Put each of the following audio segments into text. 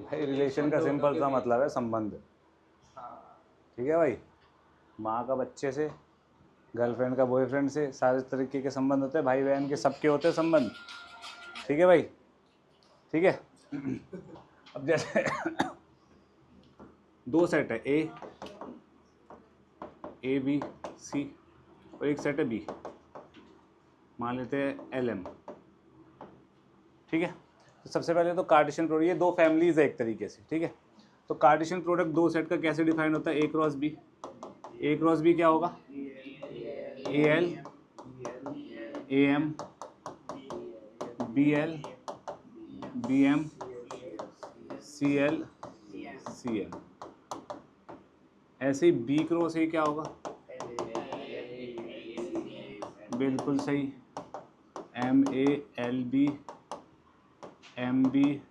भाई रिलेशन का सिंपल सा मतलब है संबंध। ठीक है भाई, माँ का बच्चे से, गर्लफ्रेंड का बॉयफ्रेंड से, सारे तरीके के संबंध होते हैं, भाई बहन के सबके होते हैं संबंध। ठीक है भाई, ठीक है। अब जैसे दो सेट है ए बी सी और एक सेट है बी, मान लेते हैं एल एम। ठीक है, तो सबसे पहले तो कार्टेशियन प्रोडक्ट, ये दो फैमिलीज है एक तरीके से। ठीक है, तो कार्टेशियन प्रोडक्ट दो सेट का कैसे डिफाइन होता है? A cross B. A cross B क्या होगा? A L A M B L B M C L C M. ऐसे ही बी क्रॉस ए क्या होगा? बिल्कुल सही, M A L B M B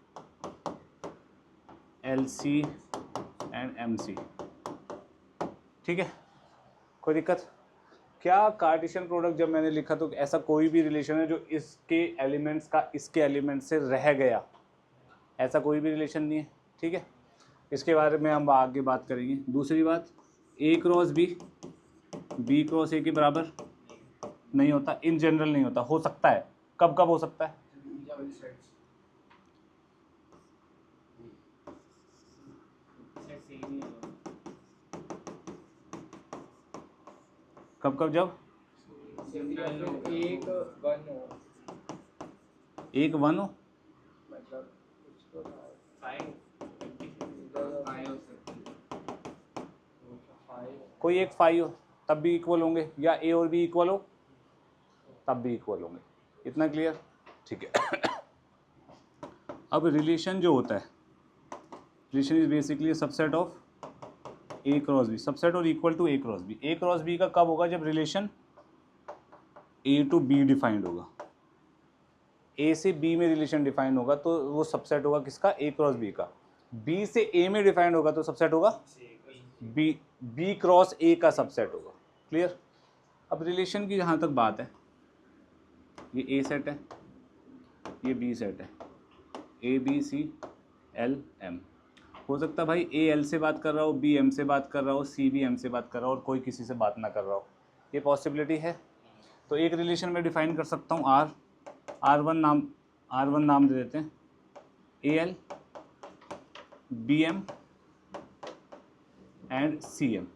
L C and M C. ठीक है, कोई दिक्कत? क्या कार्टेशियन प्रोडक्ट जब मैंने लिखा तो ऐसा कोई भी रिलेशन है जो इसके एलिमेंट्स का इसके एलिमेंट से रह गया? ऐसा कोई भी रिलेशन नहीं है। ठीक है, इसके बारे में हम आगे बात करेंगे। दूसरी बात, ए क्रॉस बी क्रॉस ए के बराबर नहीं होता, इन जनरल नहीं होता। हो सकता है, कब कब हो सकता है? कब कब? जब एक वन हो, कोई एक फाइव हो, तब भी इक्वल होंगे, या ए और बी इक्वल हो तब भी इक्वल होंगे। इतना क्लियर? ठीक है। अब रिलेशन जो होता है, relation is basically subset of A cross B, subset और equal to A cross B. A cross B का कब होगा? जब relation A to B defined होगा। ए से बी में रिलेशन डिफाइंड होगा तो वो सबसेट होगा किसका? ए क्रॉस बी का। बी से ए में डिफाइंड होगा तो सबसेट होगा बी क्रॉस ए का सबसेट होगा। क्लियर? अब रिलेशन की जहाँ तक बात है, ये ए सेट है, ये बी सेट है, A B C L M. हो सकता है भाई ए एल से बात कर रहा हो, बी एम से बात कर रहा हो, सी बी एम से बात कर रहा हो और कोई किसी से बात ना कर रहा हो। ये पॉसिबिलिटी है। तो एक रिलेशन में डिफाइन कर सकता हूँ आर वन नाम दे देते हैं, A L B M and C M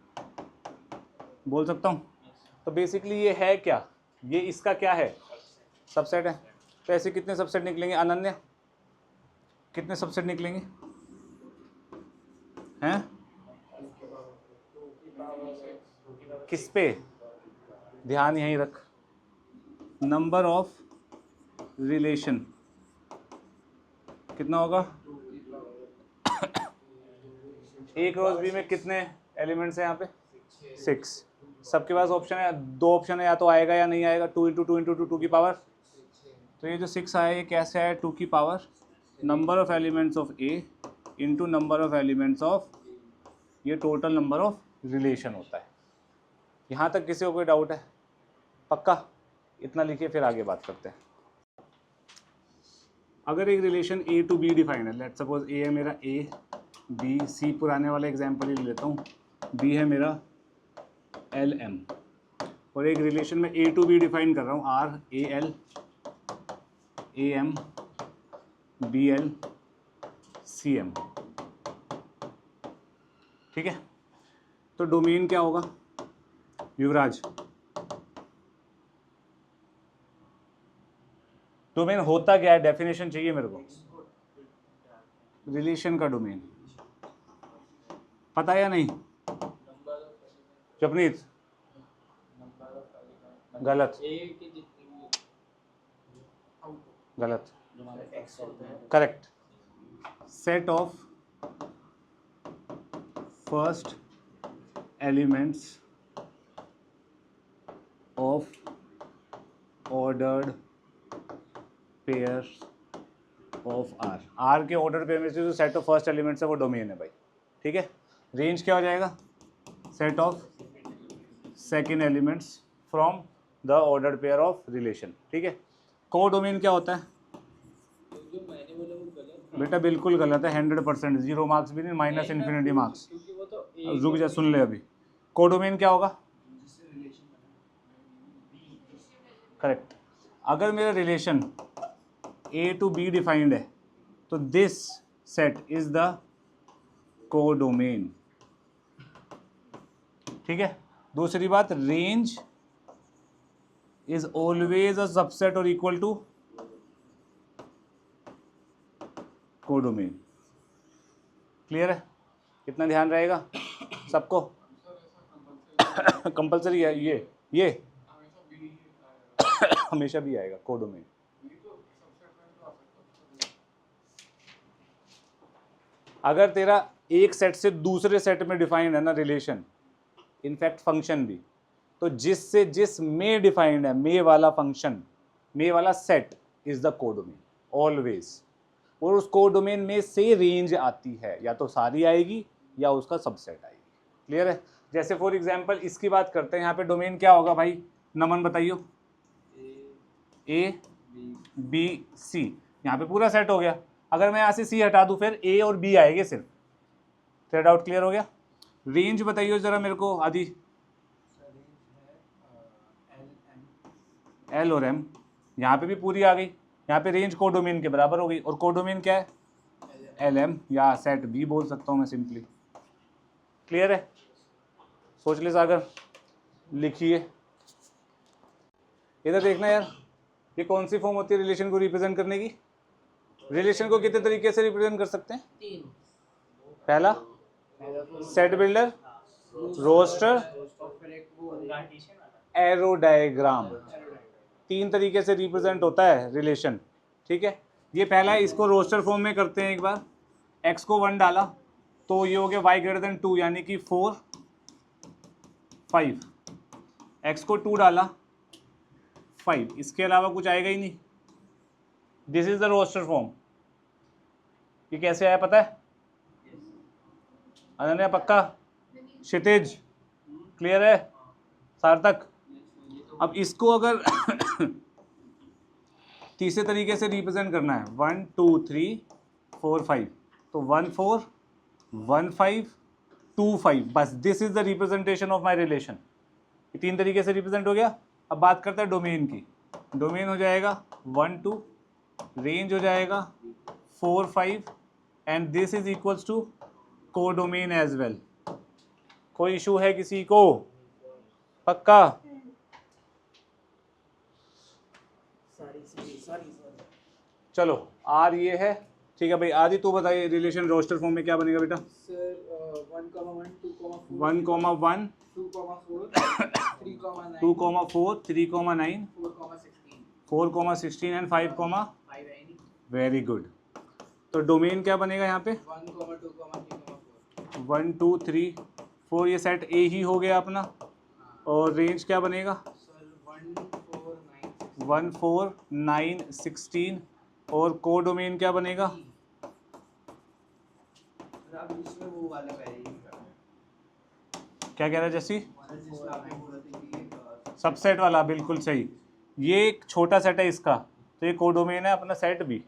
बोल सकता हूँ। तो बेसिकली ये है क्या? ये इसका क्या है? सबसेट है। तो ऐसे कितने सबसेट निकलेंगे अनन्या? कितने सबसेट निकलेंगे हैं? किस पे ध्यान? यहीं रख, नंबर ऑफ रिलेशन कितना होगा? ए क्रॉस बी में कितने एलिमेंट्स हैं यहाँ पे? 6। सबके पास ऑप्शन है, दो ऑप्शन है, या तो आएगा या नहीं आएगा। 2 इंटू टू इंटू टू की पावर। तो ये जो 6 आया ये कैसे आया? 2 की power number of elements of A into number of elements of, ये टोटल नंबर ऑफ रिलेशन होता है। यहाँ तक किसी को कोई डाउट है? पक्का? इतना लिखिए फिर आगे बात करते हैं। अगर एक relation A to B defined है, लेट सपोज ए है मेरा ए बी सी, पुराने वाला एग्जाम्पल ही ले लेता हूँ, बी है मेरा एल एम, और एक रिलेशन में ए टू बी डिफाइन कर रहा हूँ, R A L A M B L C M. ठीक है, तो डोमेन क्या होगा युवराज? डोमेन होता क्या है? डेफिनेशन चाहिए मेरे को। रिलेशन का डोमेन पता है या नहीं? जपनीत गलत, गलत, correct. Set of first elements of ordered pairs of R. R के ऑर्डर पेयर में से जो सेट ऑफ फर्स्ट एलिमेंट्स है वो डोमेन है भाई। ठीक है, रेंज क्या हो जाएगा? Set of second elements from the ordered pair of relation. ठीक है, को डोमेन क्या होता है? बेटा बिल्कुल गलत है, 100%, 0 मार्क्स भी नहीं, माइनस इन्फिनिटी मार्क्स। रुक जा, सुन ले अभी। कोडोमेन क्या होगा? करेक्ट। अगर मेरा relation A to B defined है तो this set is the codomain. ठीक है। दूसरी बात, range is always a subset और इक्वल टू कोडोमेन। क्लियर है? कितना ध्यान रहेगा सबको? कंपलसरी है ये हमेशा भी आएगा कोडोमेन। अगर तेरा एक सेट से दूसरे सेट में डिफाइंड है ना रिलेशन, इनफैक्ट फंक्शन भी, तो जिससे जिस में डिफाइंड है, में वाला फंक्शन, में वाला set is the codomain always. और उस कोडोमेन में से रेंज आती है, या तो सारी आएगी या उसका सबसेट आएगी। क्लियर है? जैसे फॉर एग्जांपल इसकी बात करते हैं, यहाँ पे डोमेन क्या होगा भाई? नमन बताइयो। ए बी सी, यहाँ पे पूरा सेट हो गया। अगर मैं यहाँ से सी हटा दूं फिर ए और बी आएंगे सिर्फ। फिर डाउट क्लियर हो गया? रेंज बताइए जरा मेरे को आदि। एल और एम, यहाँ पे भी पूरी आ गई। यहाँ पे रेंज कोडोमेन के बराबर हो गई, और कोडोमेन क्या है? एल एम, या सेट बी बोल सकता हूँ मैं सिंपली। क्लियर है? सोच ले सागर, लिखिए। इधर देखना यार, ये कौन सी फॉर्म होती है रिलेशन को रिप्रेजेंट करने की? रिलेशन को कितने तरीके से रिप्रेजेंट कर सकते हैं? 3। पहला set builder, roster, arrow diagram. 3 तरीके से रिप्रेजेंट होता है रिलेशन। ठीक है, ये पहला है, इसको रोस्टर फॉर्म में करते हैं। एक बार x को 1 डाला तो ये हो गया y ग्रेटर देन 2, यानी कि 4 5। x को 2 डाला 5, इसके अलावा कुछ आएगा ही नहीं। This is the roster form. ये कैसे आया पता है? अनन्या पक्का? क्षितिज क्लियर है? सार्थक? अब इसको अगर तीसरे तरीके से रिप्रेजेंट करना है, 1 2 3 4 5, तो 1 4 1 5 2 5, बस this is the representation of my relation. ये 3 तरीके से रिप्रेजेंट हो गया। अब बात करते हैं डोमेन की। डोमेन हो जाएगा 1 2, रेंज हो जाएगा 4 5, and this is equals to codomain as well. कोई इशू है किसी को? पक्का? चलो आर ये है। ठीक है भाई, आदि तू बताइए रिलेशन रोस्टर फॉर्म में क्या बनेगा बेटा? Sir 1,1 2,4 1,1 2,4 3,9 2,4 3,9 4,16 and 5, very good. तो डोमेन क्या बनेगा यहाँ पे? 1 2 3 4, ये सेट ए ही हो गया अपना। और रेंज क्या बनेगा? 1 4 9 16, और कोडोमेन क्या बनेगा? क्या कह रहा है जैसी? सबसेट वाला, बिल्कुल सही। ये एक छोटा सेट है इसका, तो ये कोडोमेन है अपना सेट भी।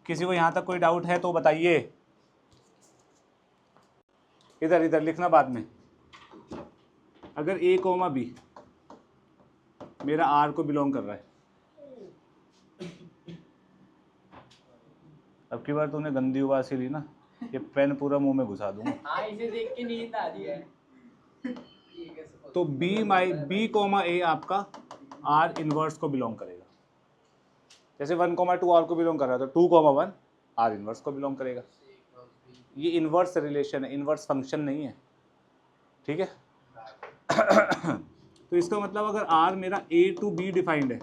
किसी को यहाँ तक कोई डाउट है तो बताइए। इधर इधर लिखना बाद में। अगर ए कोमा बी मेरा आर को बिलोंग कर रहा है, अब की बार तूने गंदी उबासी ली ना, ये पेन पूरा मुंह में घुसा दूंगा। हाँ, इसे देख के नींद आ रही है। तो बी कोमा ए आपका आर इनवर्स को बिलोंग करेगा। जैसे 1,2 आर को बिलोंग कर रहा है, तो 2,1 आर इनवर्स को बिलोंग करेगा। ये इनवर्स रिलेशन है, इनवर्स फंक्शन नहीं है। ठीक है? तो इसका मतलब अगर आर मेरा ए टू बी डिफाइंड है,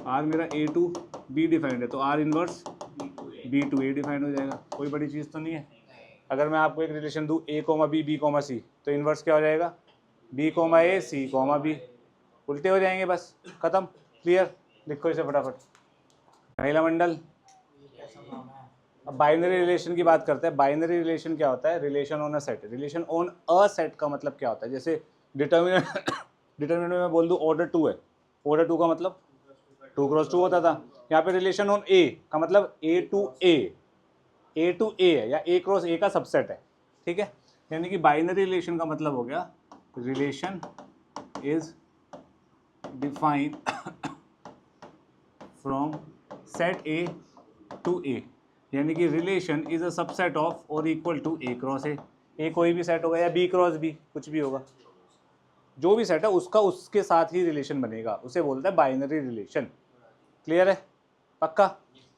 आर मेरा ए टू बी डिफाइंड है, तो R inverse B to A defined हो जाएगा। कोई बड़ी चीज़ तो नहीं है। अगर मैं आपको एक रिलेशन दूँ A comma B B comma C, तो इनवर्स क्या हो जाएगा? B comma A C comma B. उल्टे हो जाएंगे, बस खत्म। क्लियर? लिखो इसे फटाफट। महिला मंडल, अब बाइनरी रिलेशन की बात करते हैं। बाइनरी रिलेशन क्या होता है? Relation on a set. Relation on a set का मतलब क्या होता है? जैसे डिटर्मिनेंट में मैं बोल दूँ ऑर्डर 2 है, ओवर 2 का मतलब 2 क्रॉस 2 होता था। यहाँ पे रिलेशन ऑन ए का मतलब ए टू ए है या ए क्रॉस ए का सबसेट है, ठीक है। यानी कि बाइनरी रिलेशन का मतलब हो गया relation is defined from set A to A, यानी कि relation is a subset of और equal to A cross A कोई भी सेट होगा या बी क्रॉस बी, कुछ भी होगा, जो भी सेट है उसका उसके साथ ही रिलेशन बनेगा, उसे बोलता है बाइनरी रिलेशन। क्लियर है, पक्का।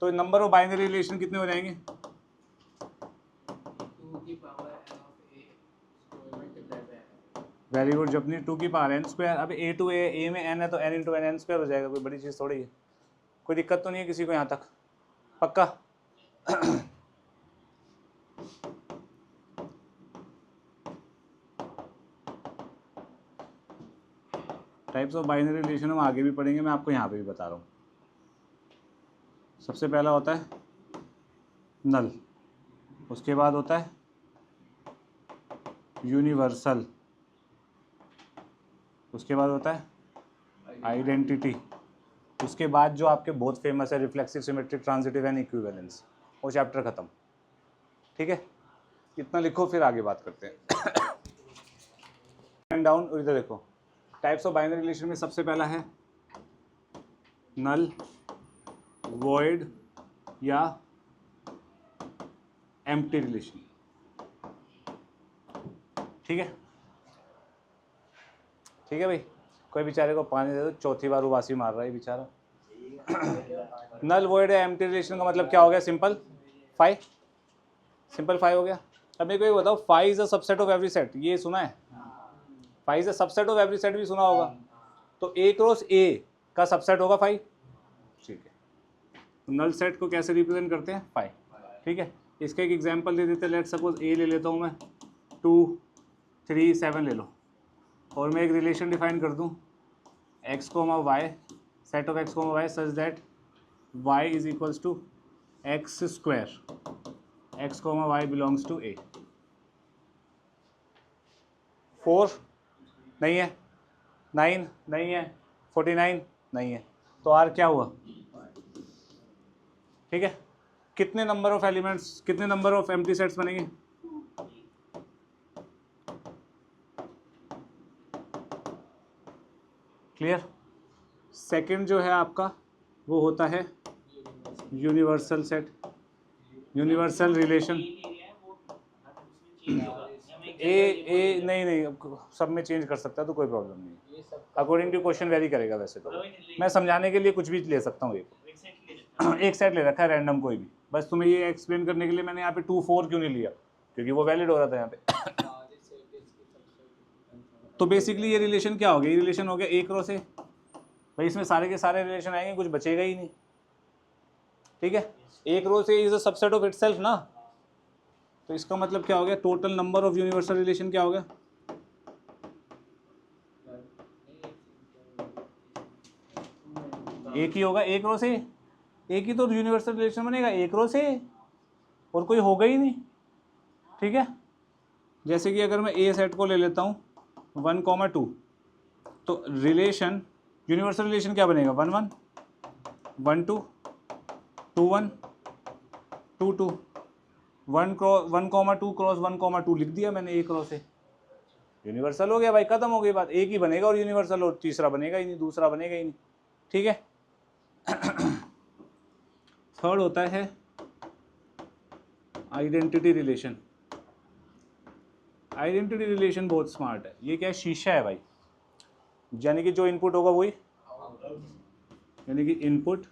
तो नंबर ऑफ बाइनरी रिलेशन कितने हो जाएंगे? 2 की power n of a square multiplied by n। Very good जपनी, 2 की पावर n स्क्वायर। अब ए टू ए में n है तो n इंटू n स्क्वायर हो जाएगा, कोई बड़ी चीज़ थोड़ी है, कोई दिक्कत तो नहीं है किसी को यहाँ तक, पक्का। टाइप्स ऑफ बाइनरी रिलेशन हम आगे भी पढ़ेंगे, मैं आपको यहाँ पे भी बता रहा हूँ। सबसे पहला होता है नल, उसके बाद होता है यूनिवर्सल, उसके बाद होता है आइडेंटिटी, उसके बाद जो आपके बहुत फेमस है reflexive, symmetric, transitive and equivalence, वो चैप्टर खत्म, ठीक है। इतना लिखो फिर आगे बात करते हैं। एंड डाउन, इधर देखो, टाइप्स ऑफ बाइनरी रिलेशन में सबसे पहला है नल, वॉइड या एम्प्टी रिलेशन, ठीक है। ठीक है भाई, कोई बेचारे को पानी दे दो, चौथी बार उबासी मार रहा है बेचारा। नल वॉइड या एम्प्टी रिलेशन का मतलब क्या हो गया? सिंपल फाई, सिंपल फाई हो गया। अब मेरे को ये बताओ, phi is a subset of every set, ये सुना है? Phi is a subset of every set भी सुना होगा। तो ए क्रॉस ए का सबसेट होगा फाई, ठीक है। नल सेट को कैसे रिप्रेजेंट करते हैं? फाई, ठीक है। इसका एक एग्जांपल दे देते हैं, लेट सपोज ए ले लेता हूँ मैं, 2 3 7 ले लो, और मैं एक रिलेशन डिफाइन कर दूँ x, y, set of x, y such that y is equals to X square, x, y belongs to a। 4 नहीं है, 9 नहीं है, 49 नहीं है, तो r क्या हुआ? ठीक है। कितने नंबर ऑफ एलिमेंट्स, कितने नंबर ऑफ एम्प्टी सेट्स बनेंगे? क्लियर। सेकंड जो है आपका वो होता है यूनिवर्सल सेट, यूनिवर्सल रिलेशन। ए नहीं सब में चेंज कर सकता है, तो कोई प्रॉब्लम नहीं है, अकॉर्डिंग टू क्वेश्चन वेरी करेगा। वैसे तो मैं समझाने के लिए कुछ भी ले सकता हूँ, एक सेट ले रखा है रैंडम कोई भी, बस तुम्हें ये एक्सप्लेन करने के लिए मैंने यहाँ पे 2 4 क्यों नहीं लिया, क्योंकि वो वैलिड हो रहा था यहाँ पे। तो बेसिकली ये रिलेशन क्या हो गया? ये रिलेशन हो गया ए क्रॉस ए, भाई इसमें सारे के सारे रिलेशन आएंगे, कुछ बचेगा ही नहीं, ठीक है। A cross A is a subset of itself ना, तो इसका मतलब क्या हो गया? Total number of universal relation क्या हो गया? एक ही होगा, ए क्रॉस ए, एक ही तो यूनिवर्सल रिलेशन बनेगा, ए क्रॉस ए, और कोई होगा ही नहीं, ठीक है। जैसे कि अगर मैं ए सेट को ले लेता हूँ 1, 2, तो रिलेशन, यूनिवर्सल रिलेशन क्या बनेगा? 1 1 1 2 2 1 2 2 1 2 क्रॉस 1, 2 लिख दिया मैंने, ए क्रॉस ए, यूनिवर्सल हो गया भाई, खत्म हो गई बात। एक ही बनेगा और यूनिवर्सल, और तीसरा बनेगा ही नहीं, दूसरा बनेगा ही नहीं, ठीक है। थर्ड होता है आइडेंटिटी रिलेशन। आइडेंटिटी रिलेशन बहुत स्मार्ट है, ये क्या है? शीशा है भाई, यानी कि जो इनपुट होगा वही, यानी कि input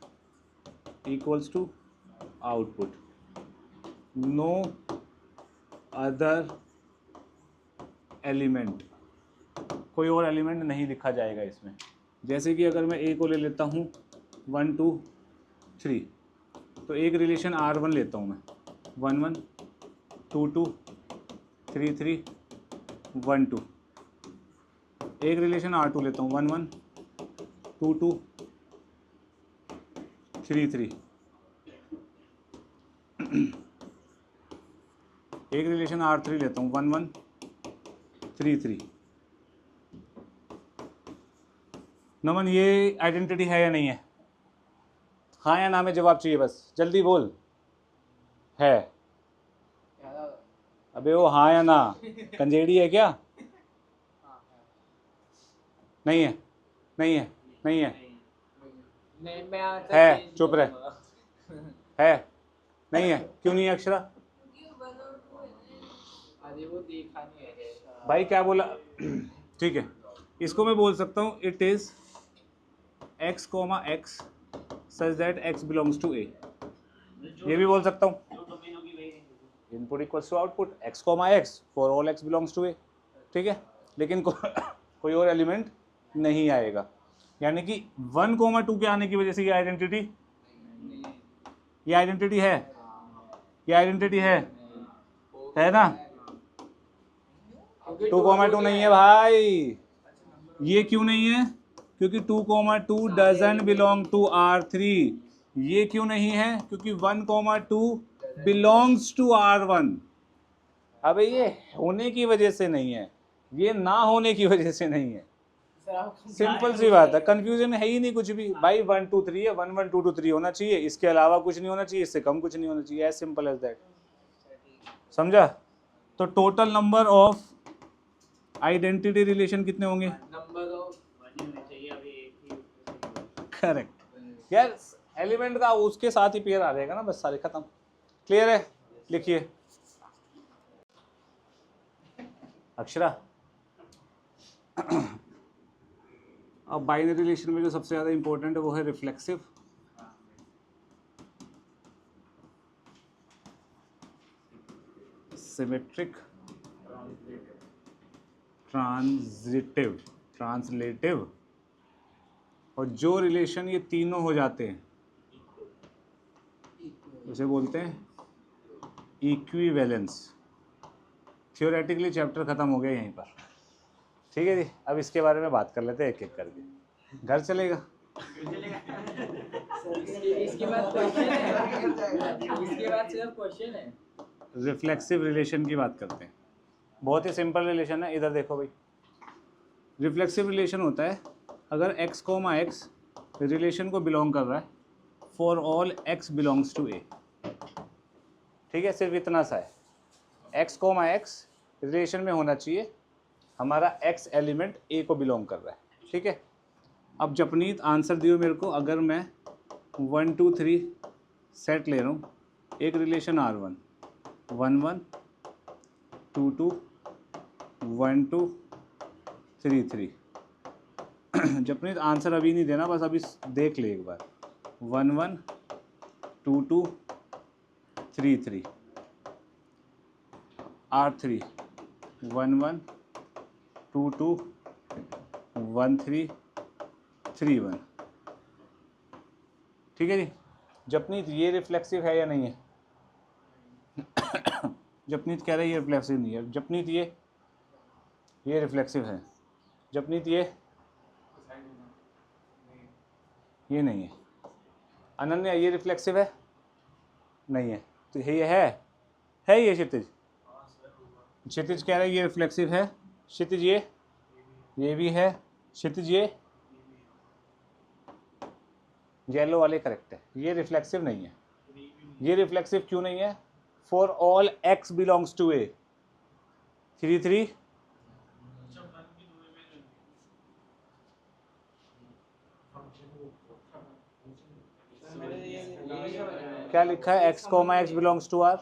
equals to output, no other element, कोई और एलिमेंट नहीं लिखा जाएगा इसमें। जैसे कि अगर मैं ए को ले लेता हूँ 1 2 3, तो एक रिलेशन R1 लेता हूँ मैं, 1 1 2 2 3 3 1 2, एक रिलेशन R2 लेता हूँ 1 1 2 2 3 3, एक रिलेशन R3 लेता हूँ 1 1 3 3, नमन ये आइडेंटिटी है या नहीं है? हाँ या ना में जवाब चाहिए बस, जल्दी बोल। है? अबे वो हाँ या ना, कंजेड़ी है क्या? नहीं है, नहीं है, नहीं है, मैं आंसर है, change चुप रहे। करूंगा। है? नहीं है, क्यों नहीं है अक्षरा? अरे वो देखा नहीं है भाई क्या बोला? ठीक है, इसको मैं बोल सकता हूँ it is x comma x such that x belongs to a। ये भी बोल सकता हूँ input equals to output x comma x for all x belongs to a। ठीक है, लेकिन कोई और एलिमेंट नहीं आएगा, यानी कि 1 कोमा 2 के आने की वजह से ये आइडेंटिटी, ये आइडेंटिटी है, ये आइडेंटिटी है ना? 2 कोमा 2 नहीं है भाई। ये क्यों नहीं है? क्योंकि 2 coma 2 doesn't belong to R3। ये क्यों नहीं है? क्योंकि 1 कोमा 2 बिलोंग्स टू R1। अबे ये होने की वजह से नहीं है, ये ना होने की वजह से नहीं है। सिंपल सी बात है, कंफ्यूजन है ही नहीं कुछ भी भाई। 1 2 3 है, 1 1 2 2 3 होना चाहिए, इसके अलावा कुछ नहीं होना चाहिए, इससे कम कुछ नहीं होना चाहिए, एज सिंपल एज दैट। समझा? तो total number of identity relation कितने होंगे? नंबर ऑफ करेक्ट यार, एलिमेंट का उसके साथ ही पेयर आ जाएगा ना, बस सारे खत्म। क्लियर है? लिखिए अक्षरा। अब बाइनरी रिलेशन में जो सबसे ज़्यादा इंपॉर्टेंट है वो है रिफ्लेक्सिव, सिमेट्रिक, ट्रांजिटिव, ट्रांसलेटिव, और जो रिलेशन ये तीनों हो जाते हैं उसे बोलते हैं इक्विवेलेंस। थियोरेटिकली चैप्टर खत्म हो गया यहीं पर। ठीक है जी, अब इसके बारे में बात कर लेते हैं एक एक करके। घर चलेगा? इसके बाद क्वेश्चन है, इसके बाद सिर्फ क्वेश्चन है। रिफ्लेक्सिव रिलेशन की बात करते हैं। बहुत ही सिंपल रिलेशन है, इधर देखो भाई। रिफ्लेक्सिव रिलेशन होता है अगर x कोमा x रिलेशन को बिलोंग कर रहा है for all x belongs to a। ठीक है, सिर्फ इतना सा है, x कोमा x रिलेशन में होना चाहिए, हमारा x एलिमेंट a को बिलोंग कर रहा है। ठीक है, अब जपनीत आंसर दियो मेरे को। अगर मैं 1 2 3 सेट ले रहा हूँ, एक रिलेशन R1 1 1 2 2 1 2 3 3। जपनीत आंसर अभी नहीं देना, बस अभी देख ले एक बार। 1 1 2 2 3 3 R3 1 1 2 2 1 3 3 1। ठीक है जी। जपनीत ये रिफ्लेक्सिव है या नहीं है? जपनीत कह रहा है ये रिफ्लेक्सिव नहीं है। जपनीत ये रिफ्लेक्सिव है। जपनीत ये नहीं है। अनन्या ये रिफ्लेक्सिव है? नहीं है। तो ये है ये क्षितिज? क्षितिज कह रहा है ये रिफ्लेक्सिव है। क्षितिज ये भी है। क्षितिज येलो वाले करेक्ट है, ये रिफ्लेक्सिव नहीं है। ये रिफ्लेक्सिव क्यों नहीं है? For all x belongs to a। 3 3 क्या लिखा है? x comma x belongs to r।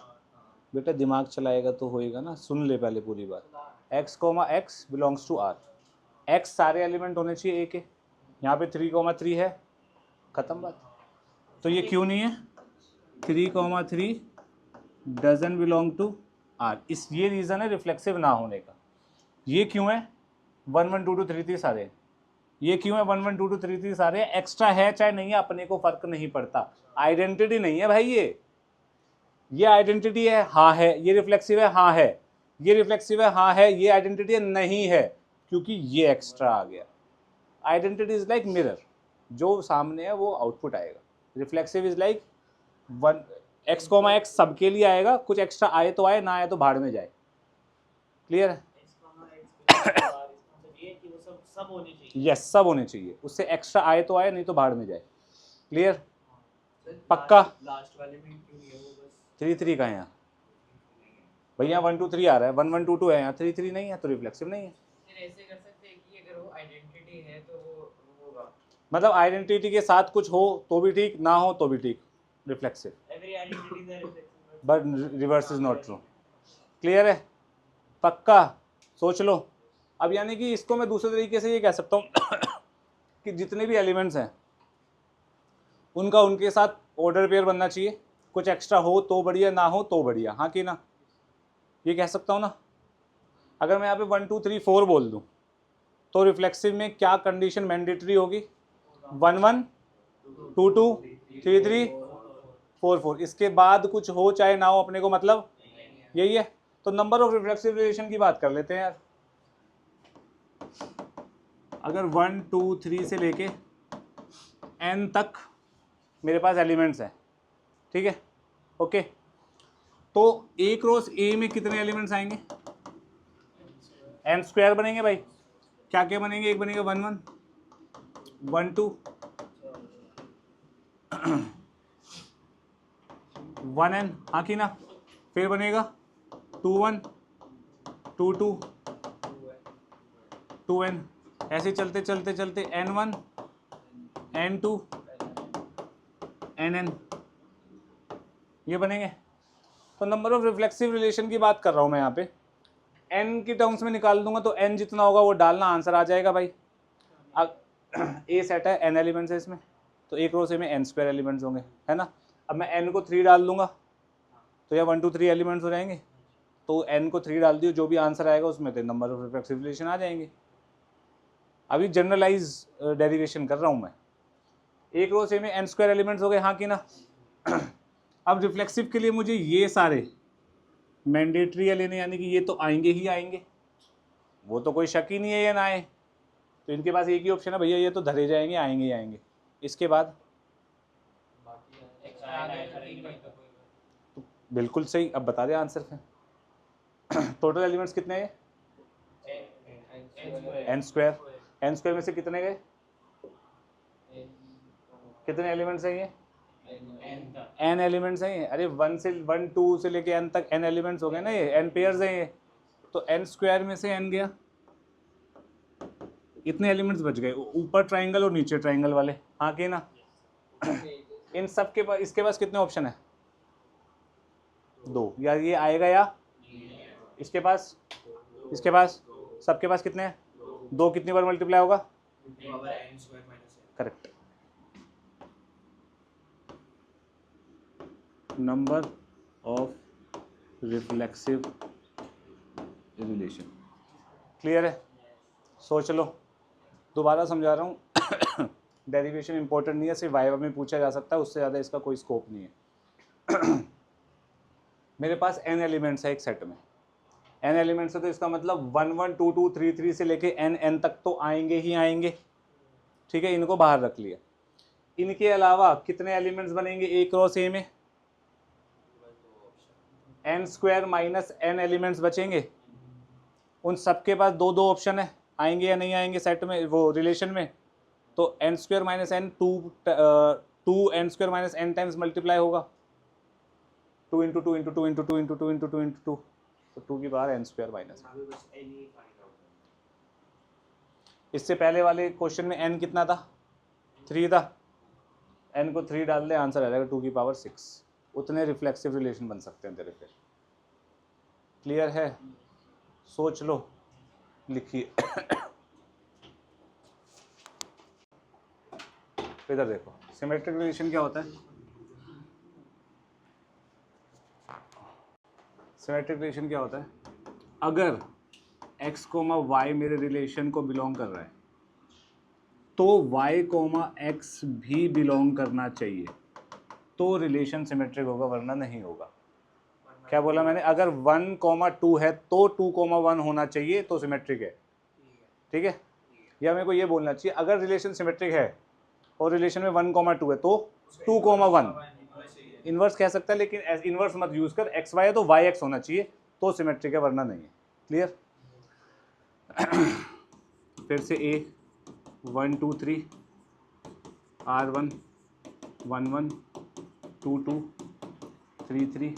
बेटा दिमाग चलाएगा तो होएगा ना, सुन ले पहले पूरी बात। x comma x belongs to r। x सारे एलिमेंट होने चाहिए a के। यहाँ पे 3 कोमा 3 है, खत्म बात। तो ये क्यों नहीं है? 3 comma 3 doesn't belong to r। ये रीज़न है रिफ्लेक्सिव ना होने का। ये क्यों है? 1 1 2 2 3 3 सारे। ये क्यों है 1 1 2 2 3 3 सारे? एक्स्ट्रा है चाहे नहीं है अपने को फर्क नहीं पड़ता, आइडेंटिटी नहीं है भाई। ये आइडेंटिटी है, हाँ है। ये रिफ्लेक्सिव है, हाँ है। ये रिफ्लेक्सिव है, हाँ है। ये आइडेंटिटी नहीं है क्योंकि ये एक्स्ट्रा आ गया। आइडेंटिटी इज लाइक मिरर, जो सामने है वो आउटपुट आएगा। Reflexive is like x comma x सबके लिए आएगा, कुछ एक्स्ट्रा आए तो आए, ना आए तो भाड़ में जाए। क्लियर है? सब होनी चाहिए। यस, सब होने चाहिए, उससे एक्स्ट्रा आए तो आए, नहीं तो भाड़ में जाए। क्लियर? पक्का? लास्ट वाले में क्यों नहीं है वो बस 3 का है यहाँ भैया, 1 2 3 आ रहा है, 1 1 2 2 है यहाँ, 3 3 नहीं है तो रिफ्लेक्सिव नहीं है। फिर ऐसे कर सकते हैं कि अगर वो आइडेंटिटी है तो वो होगा। मतलब आइडेंटिटी के साथ कुछ हो तो भी ठीक, ना हो तो भी ठीक, reflexive, every identity is reflexive but reverse is not true. Clear है? पक्का? सोच लो। अब यानी कि इसको मैं दूसरे तरीके से ये कह सकता हूँ कि जितने भी एलिमेंट्स हैं उनका उनके साथ ऑर्डर पेयर बनना चाहिए, कुछ एक्स्ट्रा हो तो बढ़िया, ना हो तो बढ़िया, हाँ कि ना? ये कह सकता हूँ ना। अगर मैं यहाँ पे 1 2 3 4 बोल दूँ तो रिफ्लेक्सिव में क्या कंडीशन मैंडेटरी होगी? 1 1 2 2 3 3 4 4, इसके बाद कुछ हो चाहे ना हो अपने को मतलब यही है। तो नंबर ऑफ रिफ्लेक्सिव रिलेशन की बात कर लेते हैं यार। अगर 1 2 3 से लेके n तक मेरे पास एलिमेंट्स हैं, ठीक है, ओके, तो A क्रॉस A में कितने एलिमेंट्स आएंगे? n स्क्वायर बनेंगे भाई। क्या क्या बनेंगे? एक बनेगा 1 1 1 2 1 n, हाँ कि ना? फिर बनेगा 2 1 2 2 2 n, ऐसे चलते चलते चलते n 1 n 2 n n, ये बनेंगे। तो नंबर ऑफ रिफ्लेक्सिव रिलेशन की बात कर रहा हूँ मैं यहाँ पे। n की टर्म्स में निकाल दूंगा तो n जितना होगा वो डालना, आंसर आ जाएगा भाई। अब A सेट है, n एलिमेंट्स है इसमें, तो A क्रॉस A में n स्क्वायर एलिमेंट्स होंगे, है ना? अब मैं n को 3 डाल दूंगा तो यह 1 2 3 एलिमेंट्स हो जाएंगे। तो n को 3 डाल दियो, जो भी आंसर आएगा उसमें तो नंबर ऑफ रिफ्लेक्सिव रिलेशन आ जाएंगे। अभी जनरलाइज डेरिवेशन कर रहा हूँ मैं। A क्रॉस A में n स्क्वायर एलिमेंट्स हो गए, हाँ कि ना? अब रिफ्लेक्सिव के लिए मुझे ये सारे मैंडेटरी है लेने, यानी कि ये तो आएंगे ही आएंगे, वो तो कोई शक ही नहीं है ये ना आए। तो इनके पास एक ही ऑप्शन है भैया, ये तो धरे जाएंगे, आएंगे ही आएंगे। इसके बाद एक्स्ट्रा आ गया तो ठीक है तो कोई तो बिल्कुल सही। अब बता दे आंसर फिर। टोटल एलिमेंट्स कितने हैं? n square. n स्क्वायर में से कितने गए? कितने एलिमेंट्स हैं ये? n एलिमेंट्स हैं ये। अरे 1 से 1 2 से लेके n तक n एलिमेंट्स हो गए ना, ये n पेयर्स हैं ये। तो n स्क्वायर में से n गया, इतने एलिमेंट्स बच गए, ऊपर ट्राइंगल और नीचे ट्राइंगल वाले, हाँ कि ना? इन सब के पास, इसके पास कितने ऑप्शन है? 2, या ये आएगा या इसके पास, इसके पास, सबके पास कितने हैं? 2 कितनी बार मल्टीप्लाई होगा? Correct. Number of reflexive relation. Clear है? सोच लो, दोबारा समझा रहा हूँ। डेरिवेशन इंपॉर्टेंट नहीं है, सिर्फ वाइवा में पूछा जा सकता है, उससे ज़्यादा इसका कोई स्कोप नहीं है। मेरे पास n एलिमेंट्स है एक सेट में, n एलिमेंट्स है तो इसका मतलब 1 1 2 2 3 3 से लेके n तक तो आएंगे ही आएंगे, ठीक है, इनको बाहर रख लिया। इनके अलावा कितने एलिमेंट्स बनेंगे A क्रॉस A में? n square minus n elements बचेंगे। उन सबके पास 2 2 ऑप्शन है, आएंगे या नहीं आएंगे सेट में, वो रिलेशन में। तो n square minus n 2 n square minus n times multiply होगा, 2 into 2 into 2 into 2 into 2 into 2 into 2, तो 2 की बाहर n स्क्वायर माइनस। इससे पहले वाले क्वेश्चन में n कितना था? 3 था, n को 3 डाल दे, आंसर आ जाएगा 2 की पावर 6। उतने रिफ्लेक्सिव रिलेशन बन सकते हैं तेरे फिर। क्लियर है? सोच लो, लिखिए। इधर देखो, सिमेट्रिक रिलेशन क्या होता है? सिमेट्रिक रिलेशन क्या होता है? अगर x, y मेरे रिलेशन को बिलोंग कर रहा है तो y, x भी बिलोंग करना चाहिए, तो रिलेशन सिमेट्रिक होगा, वरना नहीं होगा। क्या बोला मैंने? अगर 1, 2 है तो 2, 1 होना चाहिए तो सिमेट्रिक है, ठीक है? या मेरे को ये बोलना चाहिए, अगर रिलेशन सिमेट्रिक है और रिलेशन में 1, 2 है तो 2, 1 इन्वर्स कह सकता है, लेकिन इन्वर्स मत यूज कर। एक्स वाई है तो वाई एक्स होना चाहिए तो सिमेट्रिक है, वरना नहीं है। क्लियर? फिर से A 1 2 3 R1 1 1 2 2 3 3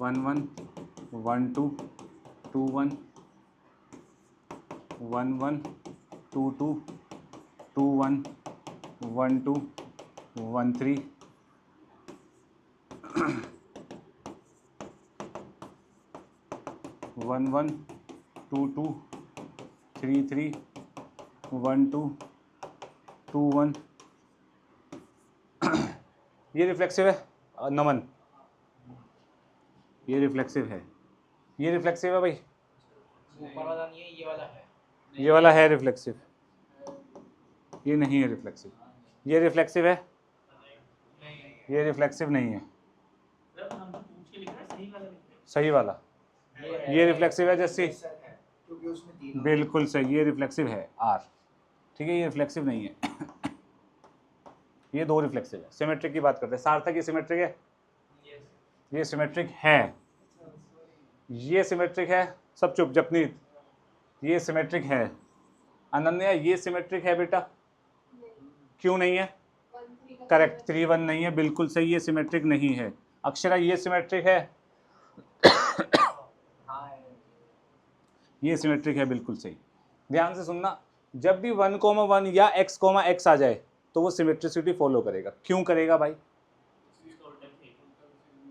1 1 1 2 2 1 1 1 2 2 2 1 1 2 1 3 1 1 2 2 3 3 1 2 2 1 ये रिफ्लेक्सिव है नमन, ये रिफ्लेक्सिव है, ये रिफ्लेक्सिव है भाई, ऊपर वाला नहीं है, ये वाला है। ये वाला है रिफ्लेक्सिव, ये नहीं है रिफ्लेक्सिव, ये रिफ्लेक्सिव है, ये रिफ्लेक्सिव नहीं है, मतलब हम पूछ के लिख रहे हैं सही वाला लिख रहे हैं। सही वाला ये रिफ्लेक्सिव है जैसे, क्योंकि उसमें तीन बिल्कुल सही, ये रिफ्लेक्सिव है R, ठीक है, ये रिफ्लेक्सिव नहीं है। ये दो रिफ्लेक्सिव है। सिमेट्रिक की बात करते हैं, सार्थक ये सिमेट्रिक है, ये सिमेट्रिक है, ये सिमेट्रिक है, सब चुप जपनीत, ये सिमेट्रिक है। अनन्या ये सिमेट्रिक है बेटा, क्यों नहीं है? करेक्ट, 3 1 नहीं है, बिल्कुल सही, ये सिमेट्रिक नहीं है। अक्षरा ये सिमेट्रिक है, ये सिमेट्रिक है, बिल्कुल सही। ध्यान से सुनना, जब भी 1 1 या x x आ जाए तो वो सिमेट्रिसिटी फॉलो करेगा। क्यों करेगा भाई?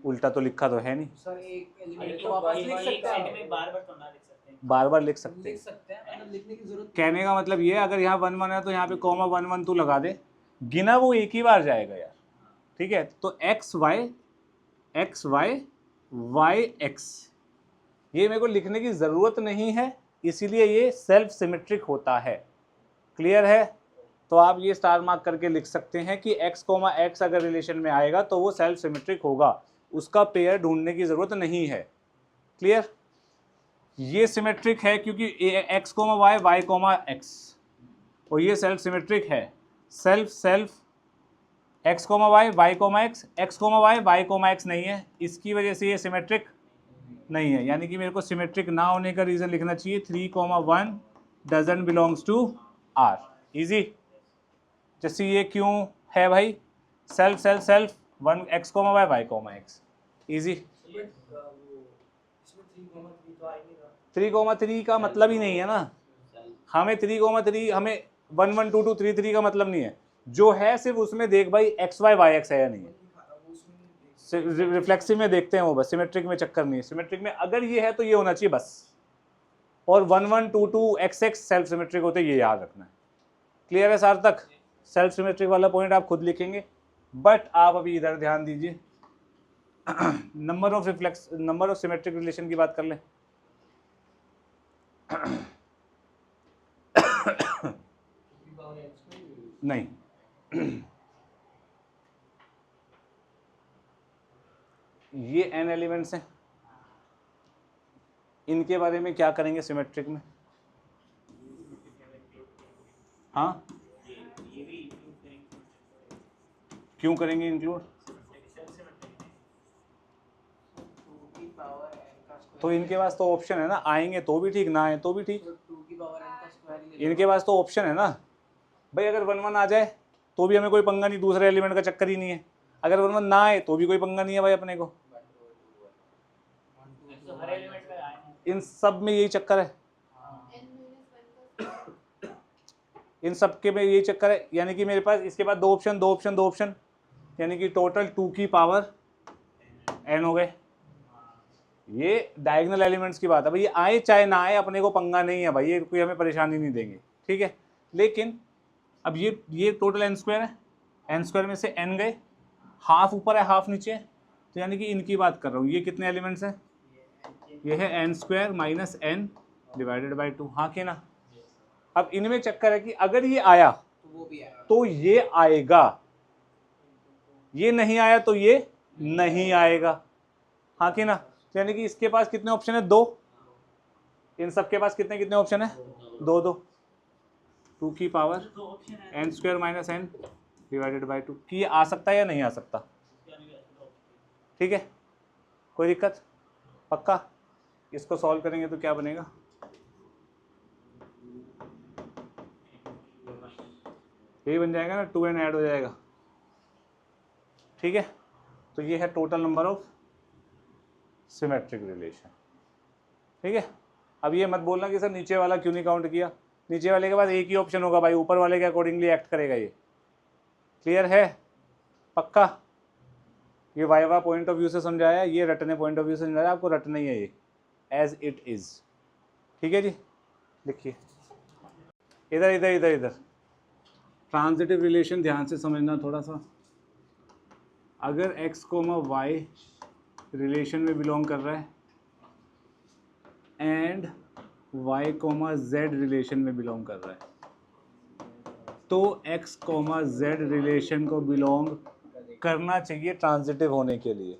उल्टा तो लिखा तो है नहीं, सर एक अरे एलिमेंट तो को वापस एक लिख एक सकते साइड हैं, में बार-बार तो ना लिख सकते हैं। बार बार लिख सकते लिख हैं। सकते हैं, मतलब लिखने की जरूरत कहने का मतलब ये, अगर यहाँ 1 1 है तो यहाँ पे कॉमा 1 1 तू लगा दे, गिना वो एक ही बार जाएगा यार, ठीक है। तो x y y x, ये मेरे को लिखने की ज़रूरत नहीं है, इसीलिए ये सेल्फ सिमेट्रिक होता है। क्लियर है? तो आप ये स्टार मार्क करके लिख सकते हैं कि x x अगर रिलेशन में आएगा तो वो सेल्फ सिमेट्रिक होगा, उसका पेयर ढूंढने की ज़रूरत नहीं है। क्लियर? ये सिमेट्रिक है क्योंकि x y x, और ये सेल्फ सिमेट्रिक है, सेल्फ x y x नहीं है, इसकी वजह से ये सिमेट्रिक नहीं है। यानी कि मेरे को सिमेट्रिक ना होने का रीज़न लिखना चाहिए 3 1 doesn't belongs to R। Easy? जैसे ये क्यों है भाई? Self 1 x y x, easy. इसमें 3 तो आएगा। 3 का मतलब ही नहीं है ना, हमें 3 हमें 1 1 2 2 3 3 का मतलब नहीं है, जो है सिर्फ उसमें देख भाई x y x है या नहीं है। रिफ्लेक्सिव में देखते हैं वो, बस सिमेट्रिक में चक्कर नहीं है। सिमेट्रिक में अगर ये है तो ये होना चाहिए बस, और 1 1 2 2 x x सेल्फ सिमेट्रिक होते, ये याद रखना है। क्लियर है सार्थक? सेल्फ सिमेट्रिक वाला पॉइंट आप खुद लिखेंगे, बट आप अभी इधर ध्यान दीजिए। नंबर ऑफ सिमेट्रिक रिलेशन की बात कर लें। नहीं, ये n एलिमेंट्स हैं, इनके बारे में क्या करेंगे सिमेट्रिक में? हाँ, क्यों करेंगे इंक्लूड? तो इनके पास तो ऑप्शन है ना, आएंगे तो भी ठीक, ना आए तो भी ठीक। 2 की पावर n का स्क्वायर ही ले इनके पास तो ऑप्शन है ना भाई, अगर 1 1 आ जाए तो भी हमें कोई पंगा नहीं, दूसरे एलिमेंट का चक्कर ही नहीं है। अगर 1 1 ना आए तो भी कोई पंगा नहीं है भाई अपने को। तो हर एलिमेंट का आए हैं। इन सब में यही चक्कर है, इन सब के में यही चक्कर है। यानी कि मेरे पास इसके बाद दो ऑप्शन, यानी कि टोटल 2 की पावर n हो गए। ये डायगोनल एलिमेंट्स की बात है भाई, ये आए चाहे ना आए अपने को पंगा नहीं है भाई, ये कोई हमें परेशानी नहीं देंगे, ठीक है। लेकिन अब ये टोटल n स्क्वायर है, n स्क्वायर में से n गए, हाफ ऊपर है हाफ नीचे है, तो यानी कि इनकी बात कर रहा हूँ। ये कितने एलिमेंट्स हैं? ये है n square minus n divided by 2, हाँ कि ना। अब इनमें चक्कर है कि अगर ये आया तो वो भी आएगा। तो ये आएगा, ये नहीं आया तो ये नहीं आएगा, हाँ कि ना। तो यानी कि इसके पास कितने ऑप्शन है? 2। इन सब के पास कितने ऑप्शन है? 2 2। 2 की पावर तो ऑप्शन है n square minus n divided by 2, कि ये आ सकता है या नहीं आ सकता? ठीक है, कोई दिक्कत? पक्का? इसको सॉल्व करेंगे तो क्या बनेगा? यही बन जाएगा ना, 2n ऐड हो जाएगा, ठीक है। तो ये है total number of symmetric relation, ठीक है। अब ये मत बोलना कि सर नीचे वाला क्यों नहीं काउंट किया, नीचे वाले के पास एक ही ऑप्शन होगा भाई, ऊपर वाले के अकॉर्डिंगली एक्ट करेगा ये, क्लियर है, पक्का। ये वाइवा पॉइंट ऑफ व्यू से समझाया, ये रटने पॉइंट ऑफ व्यू से समझाया, आपको रटना ही है ये एज इट इज, ठीक है जी। देखिए इधर इधर इधर इधर ट्रांजिटिव रिलेशन ध्यान से समझना थोड़ा सा। अगर x कोमा वाई रिलेशन में बिलोंग कर रहा है and y comma z relation में बिलोंग कर रहा है, तो x कोमा z रिलेशन को बिलोंग करना चाहिए ट्रांजिटिव होने के लिए।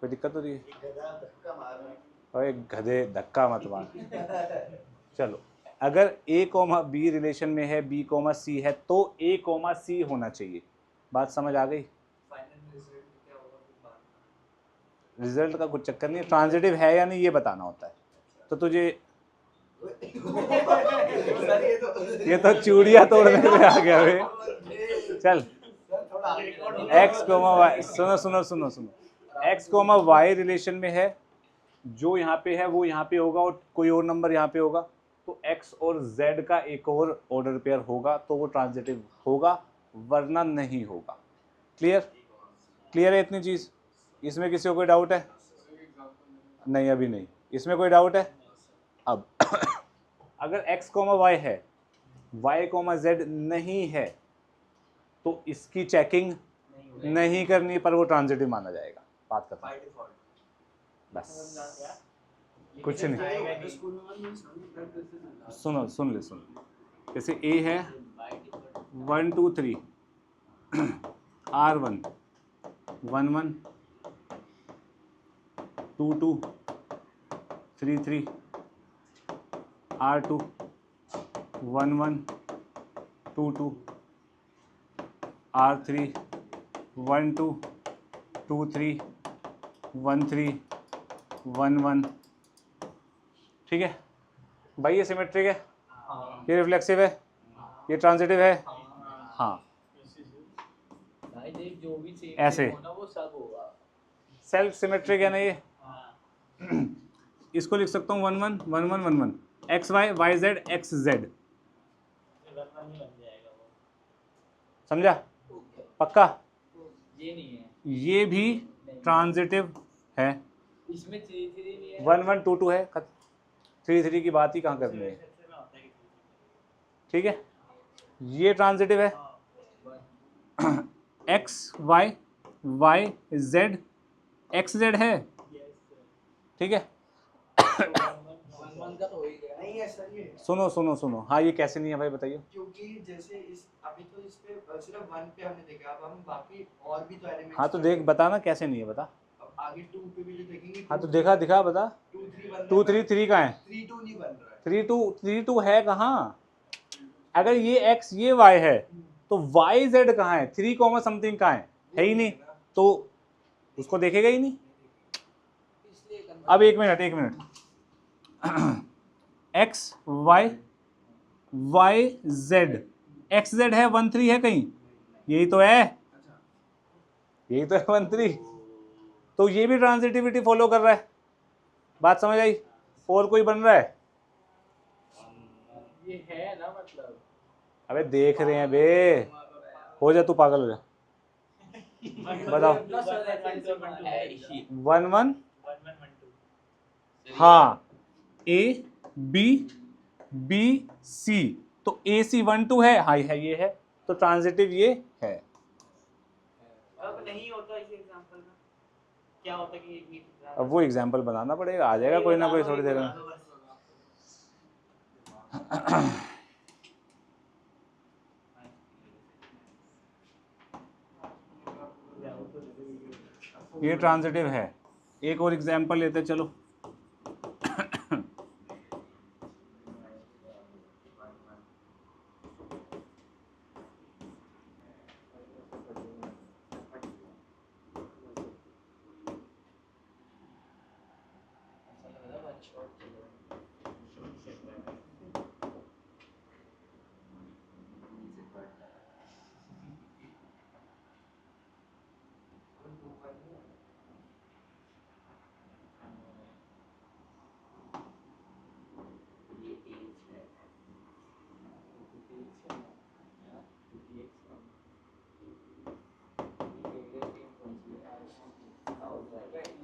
कोई दिक्कत हो रही है? अरे गधे धक्का मत मार। चलो, अगर a कोमा b रिलेशन में है, b कोमा c है, तो a कोमा c होना चाहिए। बात समझ आ गई? रिजल्ट का कुछ चक्कर नहीं है, ट्रांजिटिव है या नहीं ये बताना होता है। तो तुझे ये तो चूड़ियां तोड़ने में आ गया वे। चल x कोमा वाई, सुनो सुनो सुनो सुनो, x कोमा वाई रिलेशन में है, जो यहाँ पे है वो यहाँ पे होगा और कोई और नंबर यहाँ पे होगा, तो x और z का एक और ऑर्डर पेयर होगा तो वो ट्रांजिटिव होगा, वरना नहीं होगा। क्लियर? क्लियर है इतनी चीज? इसमें किसी को कोई डाउट है? नहीं अभी नहीं, इसमें कोई डाउट है? अब अगर x कोमा वाई है, y कोमा z नहीं है, तो इसकी चेकिंग नहीं करनी, पर वो ट्रांजिटिव माना जाएगा। बात करता है बस, कुछ नहीं। सुनो सुन ले, जैसे a है 1 2 3, R1 1 1 2 2 3 3, R2 1 1 2 2, R3 1 2 2 3 1 3 1 1, ठीक है भाई। ये सिमेट्रिक है, ये रिफ्लेक्सिव है, ये ट्रांजिटिव है, हाँ भाई देख जो भी सेम ऐसे होना वो सब होगा। सेल्फ सिमेट्रिक है ना ये। इसको लिख सकता हूँ 1 1 1 1 1 1, X Y Y Z X Z, समझा? पक्का? ये नहीं है, ये भी ट्रांजिटिव है। इसमें 3 3 नहीं है, 1 1 2 2 है, 3 3 की बात ही कहाँ करनी है, ठीक है। ये ट्रांजिटिव है, X Y Y Z X Z है, ठीक है। वन का तो हो ही गया। नहीं है सर ये, सुनो सुनो सुनो, हाँ ये कैसे नहीं है भाई बताइए। क्योंकि जैसे इस अभी तो इस पे सिर्फ 1 पे हमने देखा, अब हम बाकी और भी तो एलिमेंट्स हाँ तो देख बता ना कैसे नहीं है, बता। अब आगे 2 पे भी जो देखेंगे हाँ तो देखा दिखा बता। 2 3 बन 2 3 3 कहाँ है? 3 2 नहीं बन रहा है। 3 2 3 2 है कहाँ? अगर ये x ये y है तो y z कहाँ है? 3 कॉमा समथिंग कहाँ है ही नहीं, तो उसको देखेगा ही नहीं। इसलिए अब एक minute x y y z x z है 1 3 है कहीं? यही तो है, यही तो है 1 3, तो ये भी ट्रांजिटिविटी फॉलो कर रहा है। बात समझ आई? और कोई बन रहा है? ये है ना, मतलब अबे देख रहे हैं बे, हो जा तू पागल हो जा। बताओ 1 1, हाँ ए बी बी सी, तो ए सी 1 2 है, हाई है ये है, तो ट्रांजिटिव ये है। अब नहीं होता इस एग्जांपल में क्या होता कि एक ही अब वो एग्जाम्पल बनाना पड़ेगा, आ जाएगा कोई ना कोई थोड़ी देर में। ये ट्रांजिटिव है। एक और एग्जाम्पल लेते हैं, चलो।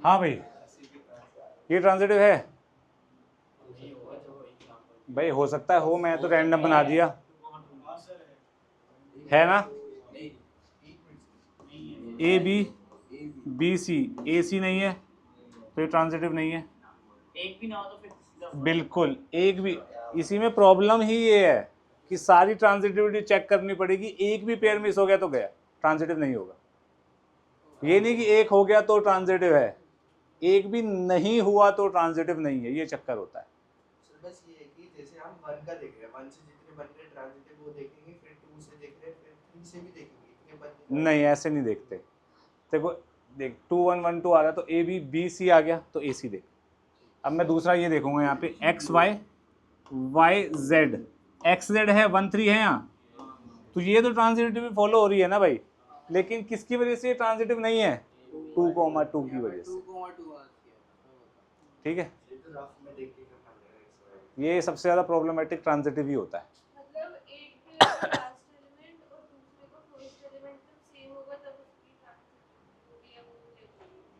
हाँ भाई, ये ट्रांजिटिव है भाई, हो सकता है हो, मैं तो रैंडम बना दिया है ना। ए बी सी, ए सी नहीं है तो ये ट्रांजिटिव नहीं है। एक भी ना हो तो फिर सीधा बिल्कुल, एक भी, इसी में प्रॉब्लम ही ये है कि सारी ट्रांजिटिविटी चेक करनी पड़ेगी, एक भी पेयर मिस हो गया तो गया, ट्रांजिटिव नहीं होगा। ये नहीं कि एक हो गया तो ट्रांजिटिव है, एक भी नहीं हुआ तो ट्रांजिटिव नहीं है, ये चक्कर होता है। सर बस ये है कि जैसे हम 1 का देख रहे हैं, 1 से जितने बन रहे ट्रांजिटिव वो देखेंगे, फिर 2 से देख रहे हैं, फिर 3 से भी देखेंगे, इतने बन नहीं, ऐसे नहीं देखते। देखो देख 2 1 1 2 आ रहा है तो ए बी, बी सी आ गया तो ए सी देख। अब मैं दूसरा ये देखूंगा, यहाँ पे X Y, Y Z, X Z है 1 3 है यहाँ, तो ये तो ट्रांजिटिव फॉलो हो रही है ना भाई, लेकिन किसकी वजह से ये ट्रांजिटिव नहीं है, 2,2 की वजह से। ठीक है, ये तो रफ में देख के करना पड़ेगा। ये सबसे ज़्यादा प्रॉब्लमेटिक ट्रांजिटिव ही होता है। मतलब एक के लास्ट एलिमेंट और दूसरे का फर्स्ट एलिमेंट जब सेम होगा तब उसकी ट्रांजिटिविटी है वो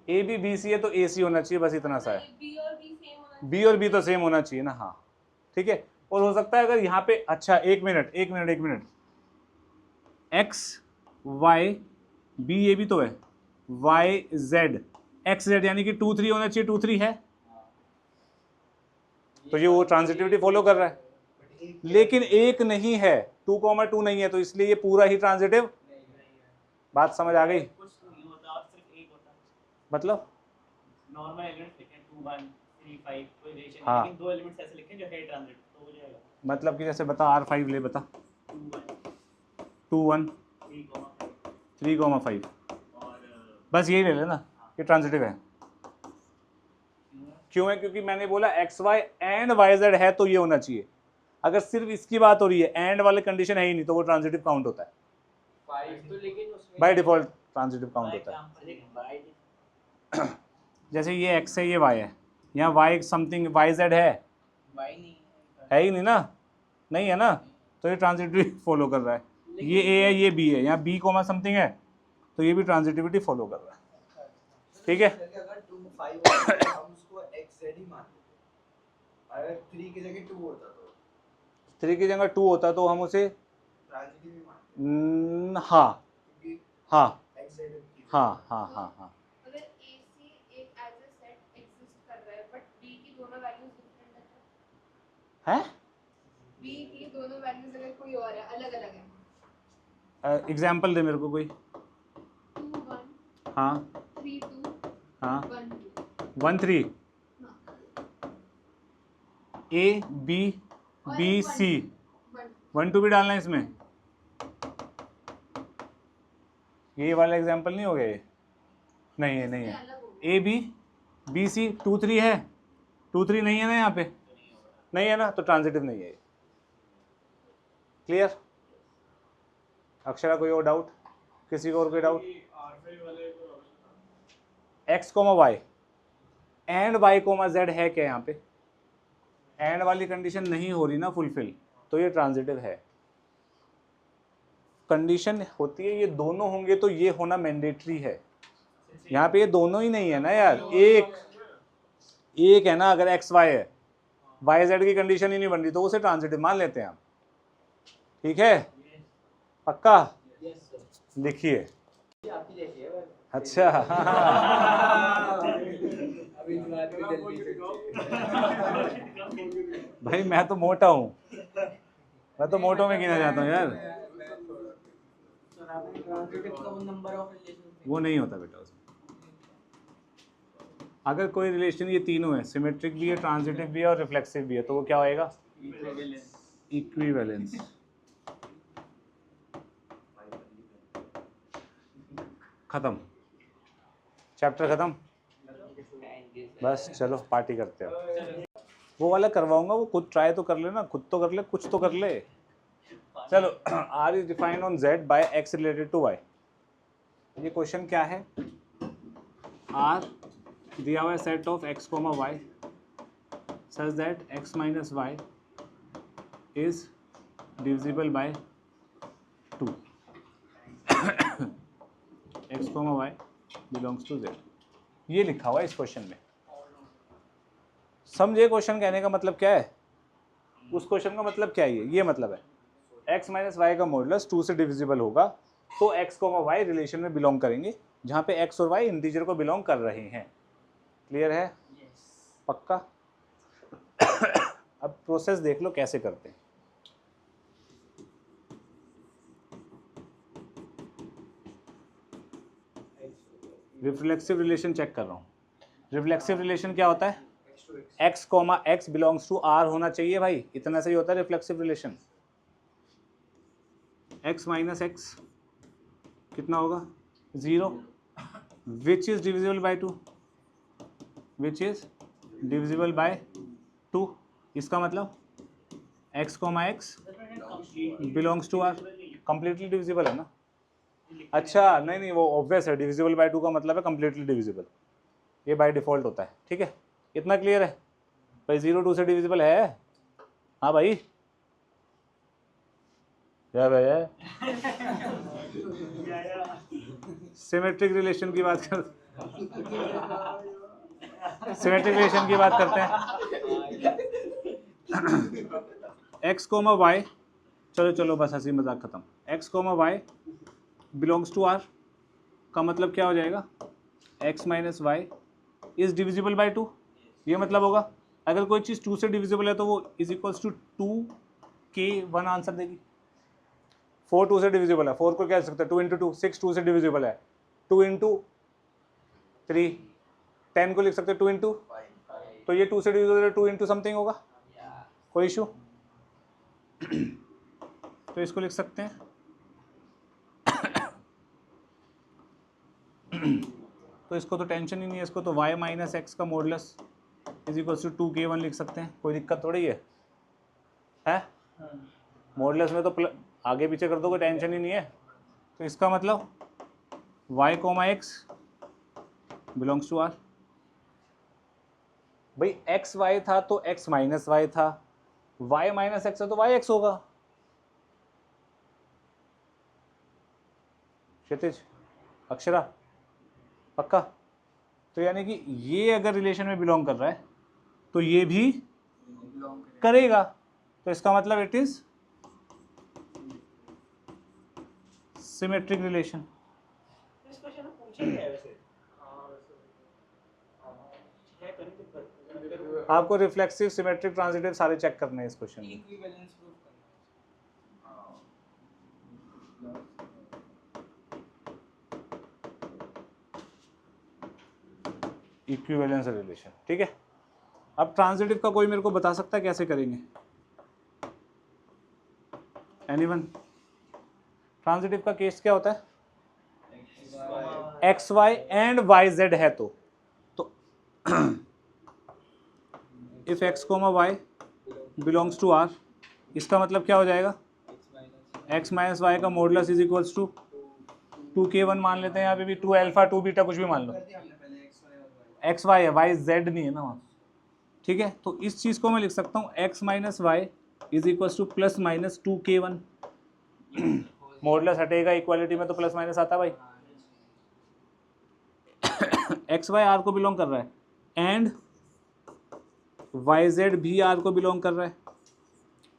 ए बी बी सी है तो ए सी होना चाहिए, बस इतना सा है। बी और बी सेम होना चाहिए। बी और बी तो सेम होना चाहिए ना, हाँ ठीक है। और हो सकता है अगर यहाँ पे, अच्छा एक मिनट, एक्स वाई बी, ये भी तो है, वाई जेड एक्स जेड, यानी कि 2 3 होना चाहिए, 2 3 है, तो ये वो ट्रांजिटिविटी फॉलो कर रहा है। लेकिन एक नहीं है, 2,2 नहीं है, तो इसलिए ये पूरा ही ट्रांजिटिव। बात समझ आ गई? कुछ नहीं होता और सिर्फ एक होता है। मतलब नॉर्मल एलिमेंट्स लिखे 2 1 3 5 कोई रिलेशन हाँ। नहीं, लेकिन दो एलिमेंट्स ऐसे लिखे जो है ट्रांजिटिव, तो हो जाएगा मतलब कि जैसे बता, R5 ले बता, 2 1 2 1 3 5 3,5, और बस यही ले लेना, ये ट्रांजिटिव है। क्यों है? क्योंकि मैंने बोला X Y and Y Z है तो ये होना चाहिए। अगर सिर्फ इसकी बात हो रही है, एंड वाले कंडीशन है ही नहीं, तो वो ट्रांजिटिव काउंट होता है, 5 तो लेकिन उसमें बाय डिफॉल्ट ट्रांजिटिव काउंट होता है। जैसे ये एक्स है, ये वाई है, यहाँ वाई समथिंग वाई जेड है बाई नहीं ही नहीं ना, नहीं है ना, तो ये ट्रांजिटिव फॉलो कर रहा है। ये ए है, ये बी है, यहाँ बी कोमा समथिंग है, तो ये भी ट्रांजिटिविटी फॉलो कर रहा है। ठीक है, अगर 2 5 होता तो हम उसको xz ही मान लेते। अगर 3 की जगह 2 होता तो 3 की जगह 2 होता तो हम उसे ट्रांजिटिव ही मान लेते, हाँ क्योंकि हाँ xz की हाँ हाँ हाँ हाँ अगर AC एक एज अ सेट एग्जिस्ट कर रहा है बट B की दोनों वैल्यूज डिफरेंट है, है। B की दोनों वैल्यूज अगर कोई और है, अलग अलग है, एग्जाम्पल दे मेरे को कोई। 2 1 हाँ 3 2 हाँ 1 2, 1 3 हाँ, ए बी और बी एक सी 1 1 2 भी डालना है इसमें। ये वाला एग्जाम्पल नहीं हो गया ये? नहीं है, नहीं है। अलग हो गया। ए बी बी सी 2 3 है, 2 3 नहीं है ना यहाँ पे, नहीं है ना, तो ट्रांजिटिव नहीं है ये। क्लियर? अक्षरा कोई और डाउट? किसी को और कोई doubt? X comma Y and Y comma Z है क्या यहाँ पे? एंड वाली कंडीशन नहीं हो रही ना फुलफिल, तो ये ट्रांजिटिव है। कंडीशन होती है ये दोनों होंगे तो ये होना मैंडेटरी है। यहाँ पे ये दोनों ही नहीं है ना यार, एक है ना। अगर एक्स वाई है, वाई जेड की कंडीशन ही नहीं बन रही तो उसे ट्रांजिटिव मान लेते हैं हम। ठीक है, पक्का? लिखिए। आपकी जैसी है बस। अच्छा अभी इस बात पे जल्दी से भाई मैं तो मोटा हूँ, मैं तो मोटों में गिना जाता हूँ यार। ट्रांजिटिव का वो नंबर ऑफ रिलेशन वो नहीं होता बेटा उसमें। अगर कोई रिलेशन ये तीनों है, सिमेट्रिक भी है, ट्रांजिटिव भी है और रिफ्लेक्सिव भी है, तो वो क्या होएगा? इक्विवेलेंस। खत्म, चैप्टर खत्म। बस चलो पार्टी करते हैं। वो वाला करवाऊंगा, वो खुद ट्राई तो कर लेना, खुद तो कर ले, कुछ तो कर ले। चलो, R is defined on Z by X related to Y. ये क्वेश्चन क्या है? आर दिया हुआ है set of X comma Y such that X minus Y is divisible by 2 X comma Y belongs to Z. ये लिखा हुआ है इस क्वेश्चन में। समझे क्वेश्चन कहने का मतलब क्या है? उस क्वेश्चन का मतलब क्या है? ये मतलब है x माइनस वाई का मॉडुलस 2 से डिविजिबल होगा तो x को y रिलेशन में बिलोंग करेंगे जहाँ पे x और y इंटीजर को बिलोंग कर रहे हैं। क्लियर है? पक्का? अब प्रोसेस देख लो कैसे करते हैं। रिफ्लेक्सिव रिलेशन चेक कर रहा हूँ। रिफ्लेक्सिव रिलेशन क्या होता है? x comma x belongs to r होना चाहिए भाई, इतना सही होता है reflexive relation. x minus x कितना होगा? 0, which is divisible by 2, which is divisible by 2। इसका मतलब x comma x belongs to r, completely divisible है ना? अच्छा नहीं वो ऑब्वियस है, डिविजिबल बाय 2 का मतलब है कंप्लीटली डिविजिबल, ये बाय डिफॉल्ट होता है। ठीक है, इतना क्लियर है भाई? 0 2 से डिविजिबल है? हाँ भाई, क्या भैया? सिमेट्रिक रिलेशन की बात कर, सिमेट्रिक रिलेशन की बात करते हैं। x कोमा y, चलो बस हंसी मजाक खत्म। x comma y belongs to r का मतलब क्या हो जाएगा? x minus Y is divisible by 2। ये मतलब होगा अगर कोई चीज़ 2 से डिविजिबल है तो वो is equals to 2k1 answer देगी। 4 2 से डिविजिबल है, 4 को क्या लिख सकते हैं? 2 इंटू 2। 6 2 से डिविजिबल है, 2 इंटू 3। 10 को लिख सकते हैं 2 इंटू, तो ये 2 से डिविजिबल है, 2 इंटू समथिंग होगा। कोई इशू? तो इसको लिख सकते हैं तो इसको तो टेंशन ही नहीं है, इसको तो y माइनस एक्स का modulus is equals to 2k1 लिख सकते हैं। कोई दिक्कत थोड़ी है? मॉडुलस में तो आगे पीछे कर दो, कोई टेंशन ही नहीं है। तो इसका मतलब y comma X belongs to r। भाई एक्स वाई था तो x माइनस वाई था, y माइनस एक्स है तो y एक्स होगा। क्षितिज, अक्षरा, पक्का? तो यानी कि ये अगर रिलेशन में बिलोंग कर रहा है तो ये भी करेगा, तो इसका मतलब इट इज सिमेट्रिक रिलेशन। इस क्वेश्चन में पूछा गया है वैसे। है करें तो आपको रिफ्लेक्सिव, सिमेट्रिक, ट्रांजिटिव सारे चेक करने हैं इस क्वेश्चन में। इक्विवेलेंस प्रूफ करना है। इक्विवेलेंस रिलेशन, ठीक है। अब ट्रांजिटिव का कोई मेरे को बता सकता है कैसे करेंगे? एनीवन? ट्रांजिटिव का केस क्या होता है? X Y and Y Z है तो if X comma Y belongs to R, इसका मतलब क्या हो जाएगा? एक्स माइनस वाई का modulus is equals to 2k1 मान लेते हैं, यहाँ पे भी 2 अल्फा 2 बीटा कुछ भी मान लो। एक्स वाई है, वाई जेड नहीं है ना वहाँ, ठीक है। तो इस चीज़ को मैं लिख सकता हूँ X minus Y is equals to plus minus 2k1। Modulus हटेगा, इक्वालिटी में तो प्लस माइनस आता भाई। एक्स वाई आर को बिलोंग कर रहा है एंड वाई जेड भी आर को बिलोंग कर रहा है।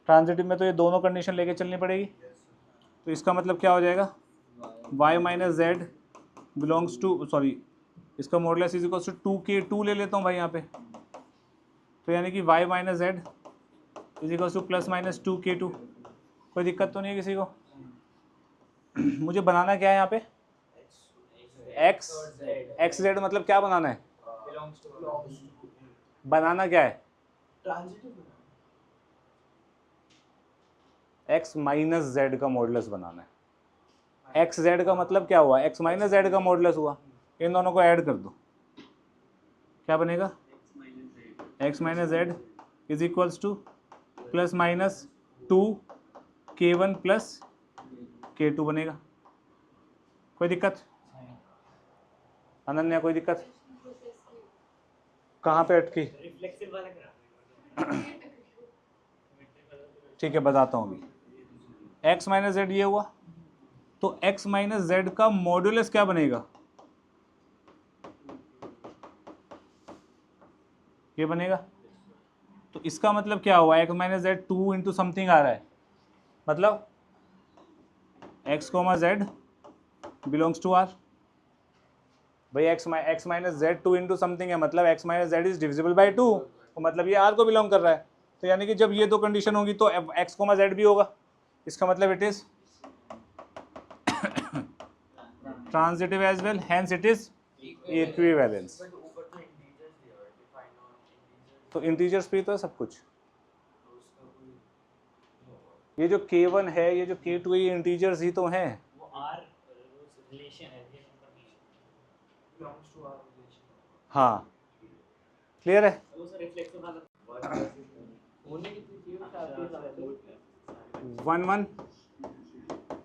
ट्रांजिटिव में तो ये दोनों कंडीशन लेके चलनी पड़ेगी। तो इसका मतलब क्या हो जाएगा? y minus Z belongs to, sorry, इसका modulus is equals to 2k2 ले लेता हूँ भाई यहाँ पे। तो यानी कि y minus Z is equals to plus minus 2k2। कोई दिक्कत तो नहीं है किसी को? मुझे बनाना क्या है यहाँ पे? एक्स जेड मतलब क्या बनाना है? बनाना क्या है? एक्स माइनस जेड का मॉडुलस बनाना है। एक्स जेड का मतलब क्या हुआ? एक्स माइनस जेड का मॉडुलस हुआ। इन दोनों को ऐड कर दो, क्या बनेगा? X minus Z is equals to plus minus 2k1 plus k2 बनेगा। कोई दिक्कत? अनन्या कोई दिक्कत? कहाँ पे अटकी? रिफ्लेक्सिव वाला करा। ठीक है, बताता हूँ अभी। एक्स माइनस जेड ये हुआ, तो एक्स माइनस जेड का मॉडुलस क्या बनेगा? ये बनेगा। तो इसका मतलब क्या हुआ, x minus Z 2 into something आ रहा है, मतलब x comma Z belongs to r। भाई x minus Z 2 into something है, मतलब x minus Z is divisible by 2, तो मतलब ये r को बिलोंग कर रहा है। तो यानी कि जब ये दो कंडीशन होगी तो x कोमा जेड भी होगा, इसका मतलब it is transitive as well, hence it is equivalence. But ऊपर तो इंटीजर्स दिया हुआ है, डिफाइन ऑन इंटीजर्स, तो इंटीजर्स पे तो है सब कुछ। तो उसका कोई ये जो k1 है, ये जो k2 है, ये इंटीजर्स ही तो हैं। वो आर रिलेशन है, relation condition, belongs to our relation. हाँ, क्लियर है। वो सर रिफ्लेक्सिव वाला होने कितनी चाहिए वो शादी 1 1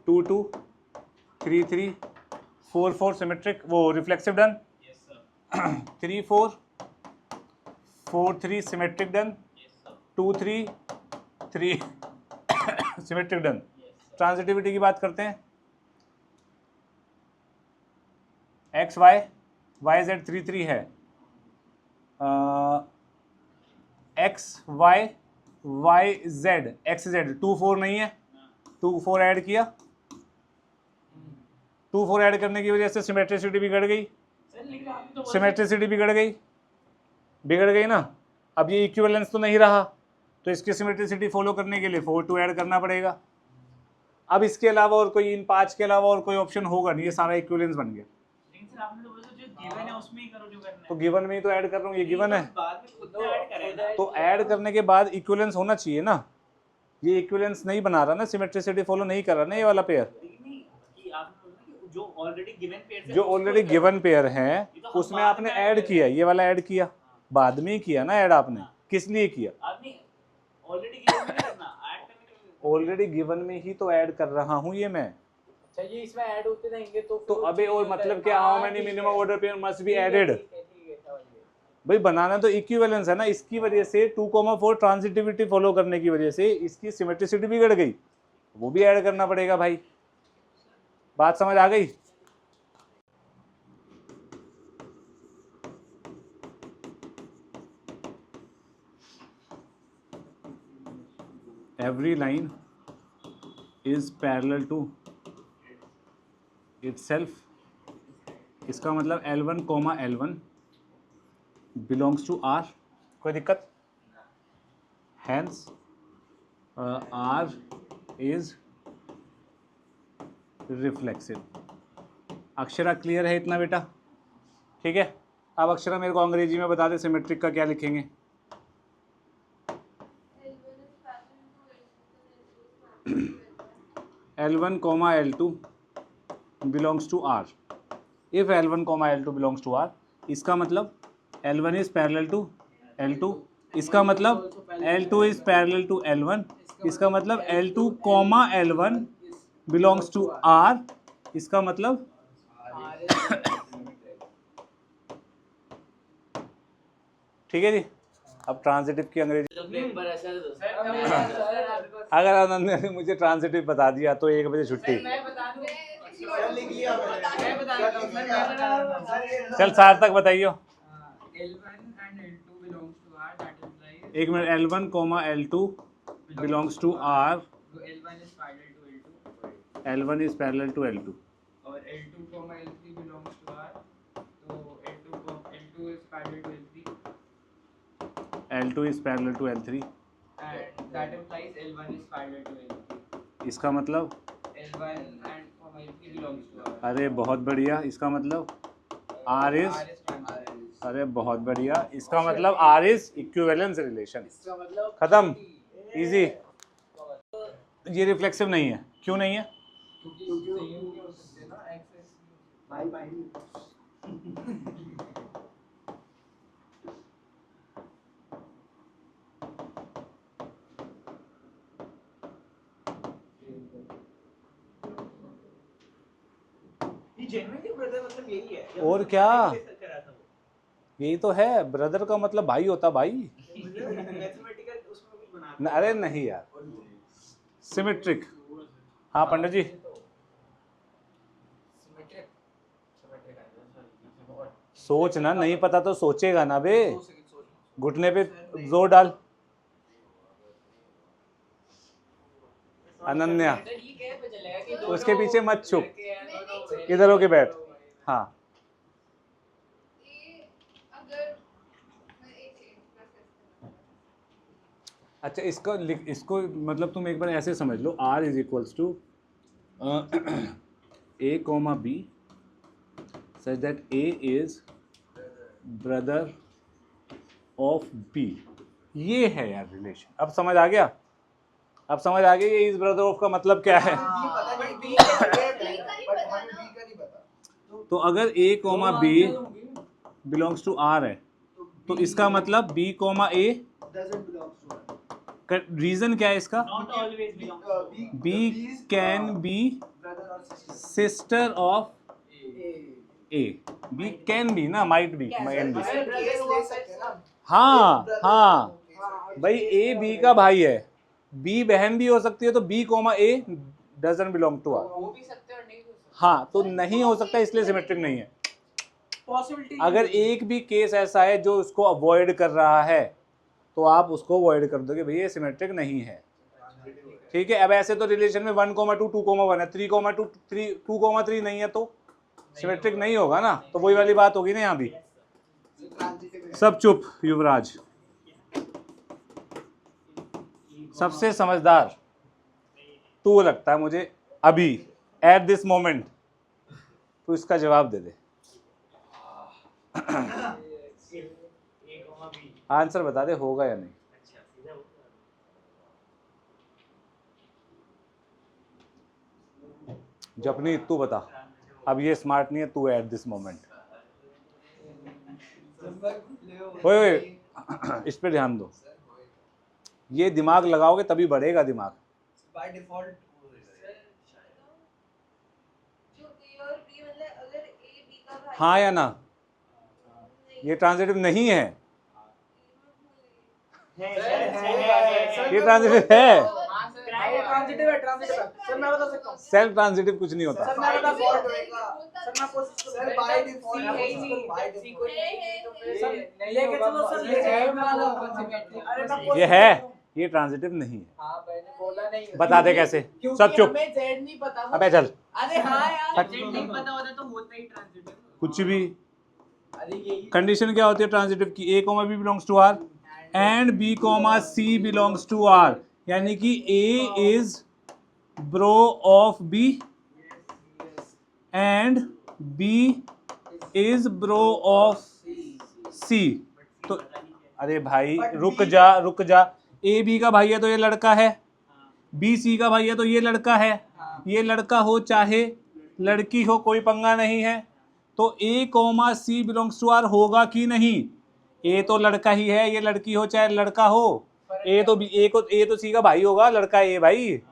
2 2 3 3 4 4 सिमेट्रिक, वो reflexive done. Yes sir 3 4 4 3 symmetric done. Yes sir 2 3 3 symmetric done. Yes sir transitivity की बात करते हैं। एक्स वाई जेड 3 3 है, X Y Z X Z 2 4 नहीं है, 2 4 ऐड किया, 2 4 ऐड करने की वजह से सिमेट्रिसिटी बिगड़ गई, सर लेकिन आपने तो बोला सिमेट्रिसिटी बिगड़ गई ना। अब ये इक्विवेलेंस तो नहीं रहा, तो इसकी सिमेट्रिसिटी फॉलो करने के लिए 4 2 ऐड करना पड़ेगा। अब इसके अलावा और कोई, इन 5 के अलावा और कोई ऑप्शन होगा नहीं, ये सारा इक्विवेलेंस बन गया। लेकिन सर आपने तो बोला जो गिवन है उसमें ही करो जो करना है। तो गिवन में ही तो ऐड कर रहा हूँ, ये गिवन है, बाद में खुद ऐड करें तो ऐड करने के बाद इक्विवेलेंस होना चाहिए ना। ये इक्विवेलेंस नहीं बना रहा ना, सिमेट्रिसिटी फॉलो नहीं कर रहा ना ये वाला पेयर। लेकिन नहीं कि आपने बोला कि जो ऑलरेडी गिवन पेयर से जो ऑलरेडी गिवन पेयर है ये तो हम उसमें बाद आपने में ऐड add किया, ये वाला ऐड किया, बाद में ही किया ना ऐड आपने। किस लिए किया? आपने ऑलरेडी गिवन में नहीं करना, ऐड करने के लिए। ऑलरेडी गिवन में ही तो ऐड कर रहा हूँ ये मैं। अच्छा ये इसमें ऐड होते रहेंगे तो तो अबे और मतलब क्या, how many minimum order pair must be added. भाई बनाना तो इक्विवेलेंस है ना, इसकी वजह से 2,4 ट्रांजिटिविटी फॉलो करने की वजह से इसकी सिमेट्रिसिटी बिगड़ गई, वो भी ऐड करना पड़ेगा भाई। बात समझ आ गई? every line is parallel to itself, इसका मतलब L1 comma L1 belongs to R। कोई दिक्कत? Hence R is reflexive। Akshara clear है इतना बेटा? ठीक है, अब अक्षरा मेरे को अंग्रेजी में बता दे सिमेट्रिक का क्या लिखेंगे। L1 comma L2 belongs to R। If L1 comma L2 belongs to R, इसका मतलब L1 is parallel to L2, इसका मतलब L2 is parallel to L1, इसका मतलब L2 comma L1 belongs to R, इसका मतलब ठीक है जी। अब ट्रांजिटिव की अंग्रेजी, पेपर ऐसा दो अगर आनंद ने मुझे ट्रांजिटिव बता दिया तो 1 बजे छुट्टी। मैं बता दूं सर लिख लिया मैं बता दूं सर मैं बता दूं सर ये चल सार्थक बताइयो। L1 and L2 belongs to R, that implies एक minute, L1 comma L2 belongs to R, so L1 is parallel to L2 L1 is parallel to L2 और L2, L3 belongs to R, तो L2 is parallel to L3 L2 is parallel to L3, and that implies L1 is parallel to L3, इसका मतलब L1 and L3 belongs to R, अरे बहुत बढ़िया, इसका मतलब R is, R is transitive, अरे बहुत बढ़िया, इसका मतलब R is इक्विवेलेंस रिलेशन। इसका मतलब खत्म, इजी। ये रिफ्लेक्सिव नहीं है, क्यों नहीं है? क्योंकि संयुक्त नहीं हो सकते ना एक्सेस भाई भाई ये जेन्युइनली ब्रदर मतलब यही है या और मतलब क्या? मैंने रिसर्च करा था वो यही तो है, ब्रदर का मतलब भाई होता भाई। मैथमेटिकल उसमें कुछ बना अरे नहीं यार, सिमेट्रिक। हाँ पंडित जी, सोच ना, नहीं पता तो सोचेगा ना बे। घुटने पे जोर डाल। अनन्या उसके पीछे मत छुप, इधर होके बैठ। हाँ ये अगर मैं एक अच्छा, इसको मतलब तुम एक बार ऐसे समझ लो, R is equals to A comma B such that A is brother of B। ये है यार रिलेशन। अब समझ आ गया? अब समझ आ गया ये इज ब्रदर ऑफ का मतलब क्या है? तो अगर A comma B belongs to R है तो इसका मतलब B कॉमा A रीजन क्या है इसका? Not always belongs to. B can be sister of A। B can be ना, माइट बी, कैन बी। हाँ हाँ भाई, A B का भाई है, B बहन भी हो सकती है, तो B comma A doesn't belong to R। हो भी सकते हैं और नहीं भी हो सकते। हाँ तो नहीं हो सकता, इसलिए सिमेट्रिक नहीं है। Possibility. अगर एक भी केस ऐसा है जो उसको अवॉइड कर रहा है तो आप उसको अवॉइड कर दोगे, भैया सिमेट्रिक नहीं है। ठीक है, अब ऐसे तो रिलेशन में 1,2 2,1 है, 3,2 2,3 नहीं है तो सिमेट्रिक नहीं होगा ना। तो वही वाली बात होगी ना यहाँ भी। सब चुप, युवराज सबसे समझदार तू लगता है मुझे अभी, एट दिस मोमेंट। तू इसका जवाब दे दे। A, comma B. आंसर बता दे, होगा या नहीं। अच्छा, सीधा होगा। जपनी तू बता। अब ये स्मार्ट नहीं है तू, एट दिस मोमेंट। ओए इस पे ध्यान दो, ये दिमाग लगाओगे तभी बढ़ेगा दिमाग। बाय डिफॉल्ट जो A और B मतलब अगर A B का भाई हाँ या ना? ये ट्रांजिटिव नहीं है, ये ट्रांजिटिव है। हाँ सर, ये ट्रांजिटिव है, ट्रांजिटिव है। सर मैं बता सकता हूँ। सेल्फ ट्रांजिटिव कुछ नहीं होता। सर मैं बता सकता हूँ। सर सर मैं कोशिश सर बाय डिफॉल्ट है ही नहीं। बाय सी कोई है, नहीं तो है, फिर है। नहीं लेके चलो सर, ये है वाला सिमेट्रिक। अरे मैं ये है, ये ट्रांजिटिव नहीं है। हाँ मैंने बोला नहीं। बता दे कैसे। सब चुप, हमें Z नहीं पता था। अबे चल। अरे हाँ यार, हट। Z नहीं पता होता तो होता ही ट्रांजिटिव। कुछ भी अरे यही कंडीशन क्या होती है ट्रांजिटिव की? A comma B belongs to R and B comma C belongs to R, यानी कि A is bro of B and B is bro of C। तो अरे भाई रुक जा, A B का भाई है तो ये लड़का है, B C का भाई है तो ये लड़का है। ये लड़का हो चाहे लड़की हो, कोई पंगा नहीं है। तो A comma C belongs to R होगा कि नहीं? A तो लड़का ही है, ये लड़की हो चाहे लड़का हो। A तो C का भाई होगा, लड़का A भाई।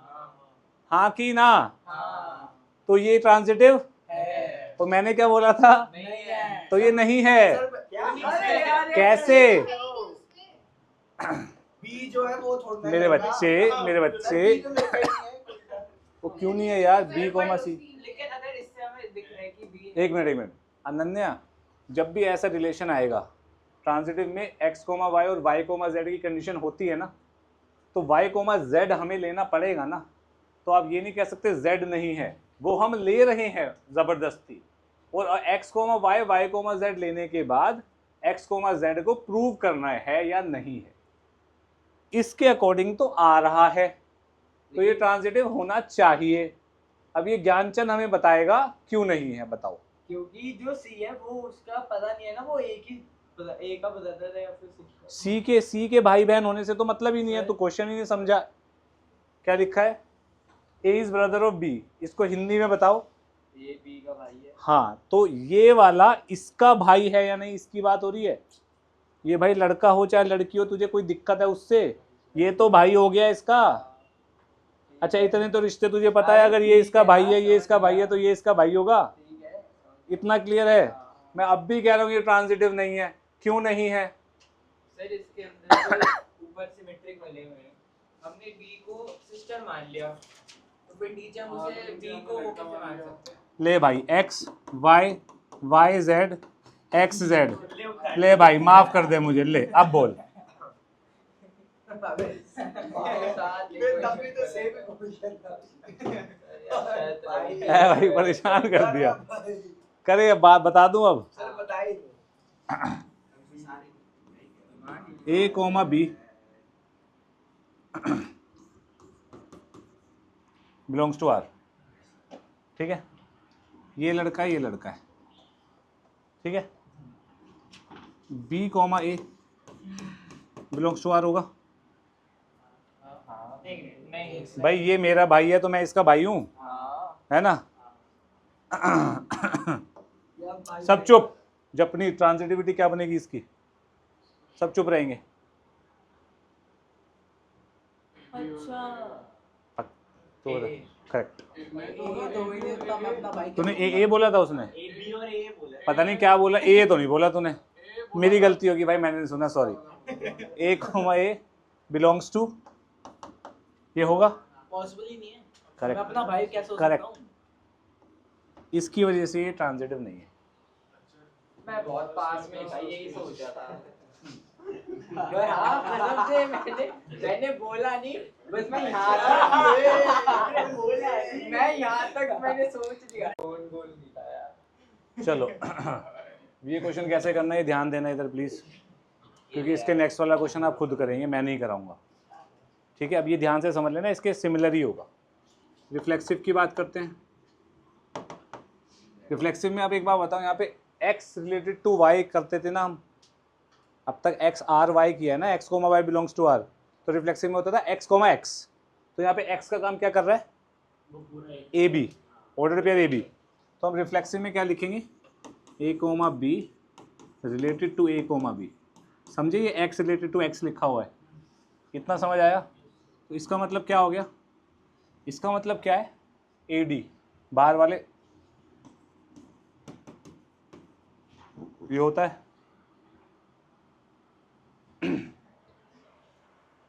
हाँ कि ना? तो ये ट्रांजिटिव है। तो मैंने क्या बोला था? नहीं है। तो ये नहीं है। अरे यार, कैसे? बी जो है वो थोड़ा मेरे बच्चे वो क्यों नहीं है यार? B comma C। लेकिन अगर इससे हमें दिख रहा है कि B एक मिनट अनन्या, जब भी ऐसा रिलेशन आएगा ट्रांजिटिव में x कोमा y और y कोमा z की कंडीशन होती है ना, तो y कोमा z हमें लेना पड़ेगा ना। तो आप ये नहीं कह सकते z नहीं है, वो हम ले रहे हैं जबरदस्ती। और x comma y comma z लेने के बाद x कोमा z को प्रूव करना है या नहीं है, इसके अकॉर्डिंग तो आ रहा है, तो ये ट्रांजिटिव होना चाहिए। अब ये ज्ञानचंद हमें बताएगा क्यों नहीं है, बताओ। क्योंकि जो C है वो उसका पता नहीं है ना, वो एक ही A का ब्रदर है या फिर C के भाई बहन होने से तो मतलब ही नहीं है, तो क्वेश्चन ही नहीं समझा। क्या लिखा है? A is brother of B, इसको हिंदी में बताओ। ये B का भाई है। हाँ, तो ये वाला इसका भाई है या नहीं, इसकी बात हो रही है। ये भाई लड़का हो चाहे लड़की हो, तुझे कोई दिक्कत है उससे? ये तो भाई हो गया इसका। अच्छा इतने तो रिश्ते तुझे पता है, अगर ये इसका भाई है, ये इसका भाई है, तो ये इसका भाई होगा। ठीक है, इतना क्लियर है? मैं अब भी कह रहा हूँ ये ट्रांजिटिव नहीं है। क्यों नहीं है? सर इसके अंदर जो ऊपर सिमेट्रिक वाले हुए हैं, हमने B को सिस्टर मान लिया, तो फिर नीचे हम उसे B को वो कैसे मान सकते हैं? ले भाई x y y z x Z. ले भाई माफ कर दे मुझे, ले अब बोल। अबे तभी तो सेम क्वेश्चन था है भाई, परेशान कर दिया। करे बात बता दूं अब। सर बता ही दो। A comma B belongs to R, ठीक है। ये लड़का है, ये लड़का है, ठीक है। B comma A belongs to R होगा नहीं भाई। ये मेरा भाई है तो मैं इसका भाई हूँ, है ना। सब चुप। जब अपनी ट्रांजिटिविटी क्या बनेगी इसकी, सब चुप रहेंगे। तो करेक्ट। तूने ए बोला था, उसने ए बी और ए बोला पता नहीं क्या बोला, ए तो नहीं बोला तूने। मेरी गलती होगी भाई, मैंने नहीं सुना, sorry. A comma A belongs to, ये होगा पॉसिबल ही नहीं है। करेक्ट। मैं अपना भाई कैसे हो Correct. सकता हूँ? इसकी वजह से ये ट्रांजिटिव नहीं है। मैं बहुत पास में था, यही सोचा था। हाँ कसम से मैंने बोला नहीं, बस मैं यहाँ तक मैं यहाँ तक मैंने सोच लिया। कौन गोल नहीं था यार। चलो ये क्वेश्चन कैसे करना है, ये ध्यान देना इधर प्लीज, क्योंकि इसके नेक्स्ट वाला क्वेश्चन आप खुद करेंगे, मैं नहीं कराऊंगा, ठीक है। अब ये ध्यान से समझ लेना, इसके सिमिलर ही होगा। रिफ्लेक्सिव की बात करते हैं। रिफ्लेक्सिव में आप एक बात बताओ, यहाँ पे x रिलेटेड टू y करते थे ना हम, अब तक x r y किया है ना, x comma y belongs to r। तो रिफ्लेक्सिव में होता था x कोमा x। तो यहाँ पे x का काम क्या कर रहा है, A B, order pair A B. तो हम रिफ्लेक्सिव में क्या लिखेंगे, a comma b related to a comma b। समझे, ये x रिलेटेड टू x लिखा हुआ है, इतना समझ आया। तो इसका मतलब क्या हो गया, इसका मतलब क्या है, ए डी बाहर वाले ये होता है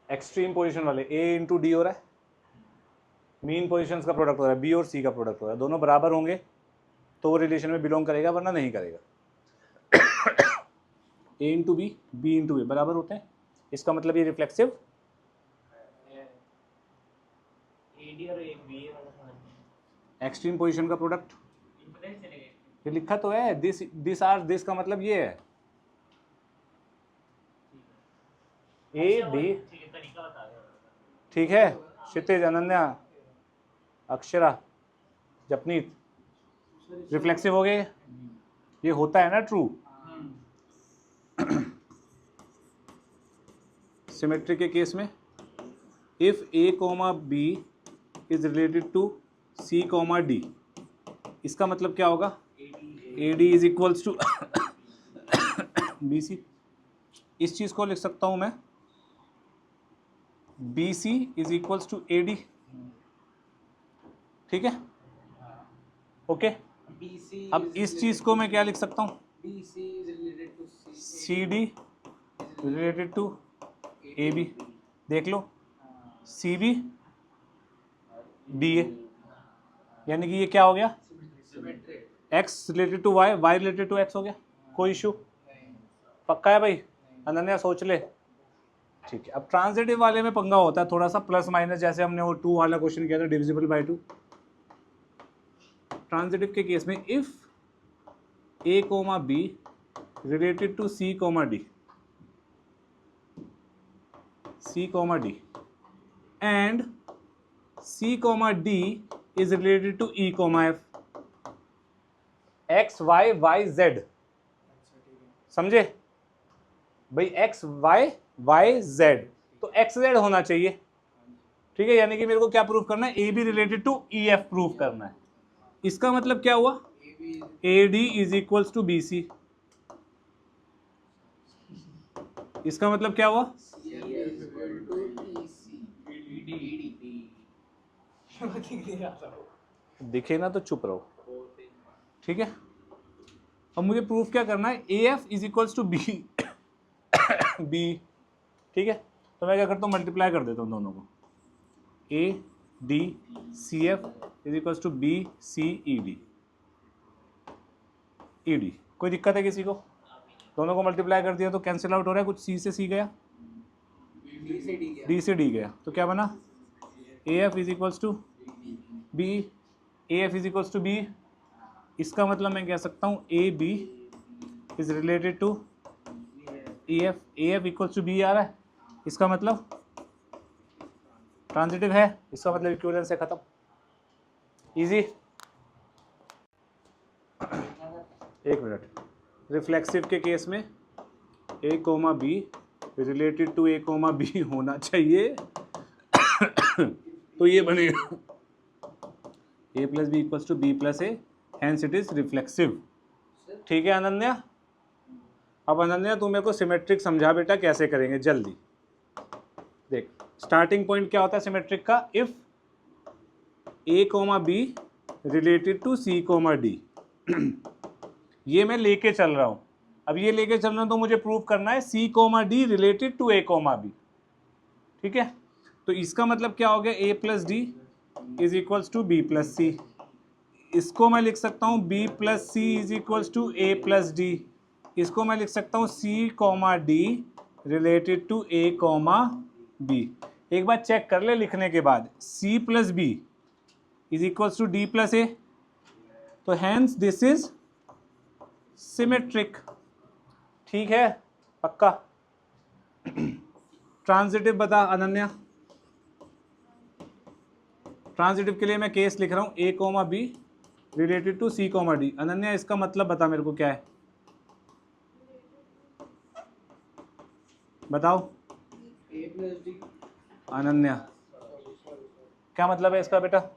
एक्सट्रीम पोजीशन वाले, ए इंटू डी हो रहा है, मीन पोजीशंस का प्रोडक्ट हो रहा है, बी और सी का प्रोडक्ट हो रहा है। दोनों बराबर होंगे तो वो रिलेशन में बिलोंग करेगा, वरना नहीं करेगा। ए इंटू बी इंटू ए बराबर होते हैं, इसका मतलब ये रिफ्लेक्सिव। एडी और ए बी एक्सट्रीम पोजीशन का प्रोडक्ट पता नहीं चलेगा। ये लिखा तो है, दिस आर दिस का मतलब ये है, ए डी, ठीक है, तरीका बता दो। ठीक है। क्षितिज, अनन्या, अक्षरा, जपनीत, रिफ्लेक्सिव हो गए। ये होता है ना ट्रू। सिमेट्री के केस में if A comma B is related to C comma D, इसका मतलब क्या होगा, A D is equals to B C. इस चीज को लिख सकता हूं मैं, B C is equals to A D, ठीक है, ओके। BC अब इस चीज को मैं क्या लिख सकता हूं, BC is related to C D related to A B. देख लो, सी बी डी ए, यानी कि ये क्या हो गया, X related to Y, Y related to X हो गया। कोई इशू, पक्का है भाई, अनन्या सोच ले, ठीक है। अब ट्रांजिटिव वाले में पंगा होता है थोड़ा सा, प्लस माइनस, जैसे हमने वो 2 वाला क्वेश्चन किया था, डिविजिबल बाय 2। ट्रांजिटिव के केस में if A comma B related to C comma D, C comma D and C comma D is related to E comma F, X Y Y Z, समझे भाई, X Y Y Z, तो X Z होना चाहिए, ठीक है। यानी कि मेरे को क्या प्रूव करना है, A B related to E F prove करना है। इसका मतलब क्या हुआ, A D is equals to B C. इसका मतलब क्या हुआ, दिखे ना तो चुप रहो, ठीक है। अब मुझे प्रूफ क्या करना है, A F is equals to B B, ठीक है। तो मैं क्या करता हूँ, मल्टीप्लाई कर देता हूँ दोनों को, A D C F is equals to B C E D, E D. कोई दिक्कत है किसी को, दोनों को मल्टीप्लाई कर दिया तो कैंसिल आउट हो रहा है, कुछ सी से सी गया, डी से डी गया, तो क्या बना A F is equals to B, A F is equals to B. इसका मतलब मैं कह सकता हूँ A B is related to A F equals to B आ रहा है, इसका मतलब ट्रांजिटिव है, इसका मतलब इक्विवेलेंस है, खत्म, इजी। एक मिनट, रिफ्लेक्सिव के केस में A comma B related to A comma B होना चाहिए तो ये बनेगा A plus B equals to B plus A, hence it is reflexive. ठीक है अनन्या, अब अनन्या तू मेरे को सिमेट्रिक समझा बेटा कैसे करेंगे जल्दी। देख स्टार्टिंग पॉइंट क्या होता है सिमेट्रिक का, if A comma B related to C comma D ये मैं लेके चल रहा हूँ, अब ये लेके चल रहा हूँ तो मुझे प्रूव करना है C comma D related to A comma B. ठीक है, तो इसका मतलब क्या हो गया, A plus D is equals to B plus C, इसको मैं लिख सकता हूँ B plus C is equals to A plus D, इसको मैं लिख सकता हूँ C comma D related to A comma B. एक बार चेक कर ले लिखने के बाद, C plus B is equals to D plus ए, तो हैंस दिस इज सिमेट्रिक। ठीक है पक्का। ट्रांजिटिव बता अनन्या, ट्रांजिटिव के लिए मैं केस लिख रहा हूँ A comma B related to C comma D. Ananya इसका मतलब बता मेरे को क्या है, बताओ अनन्या क्या मतलब है इसका बेटा,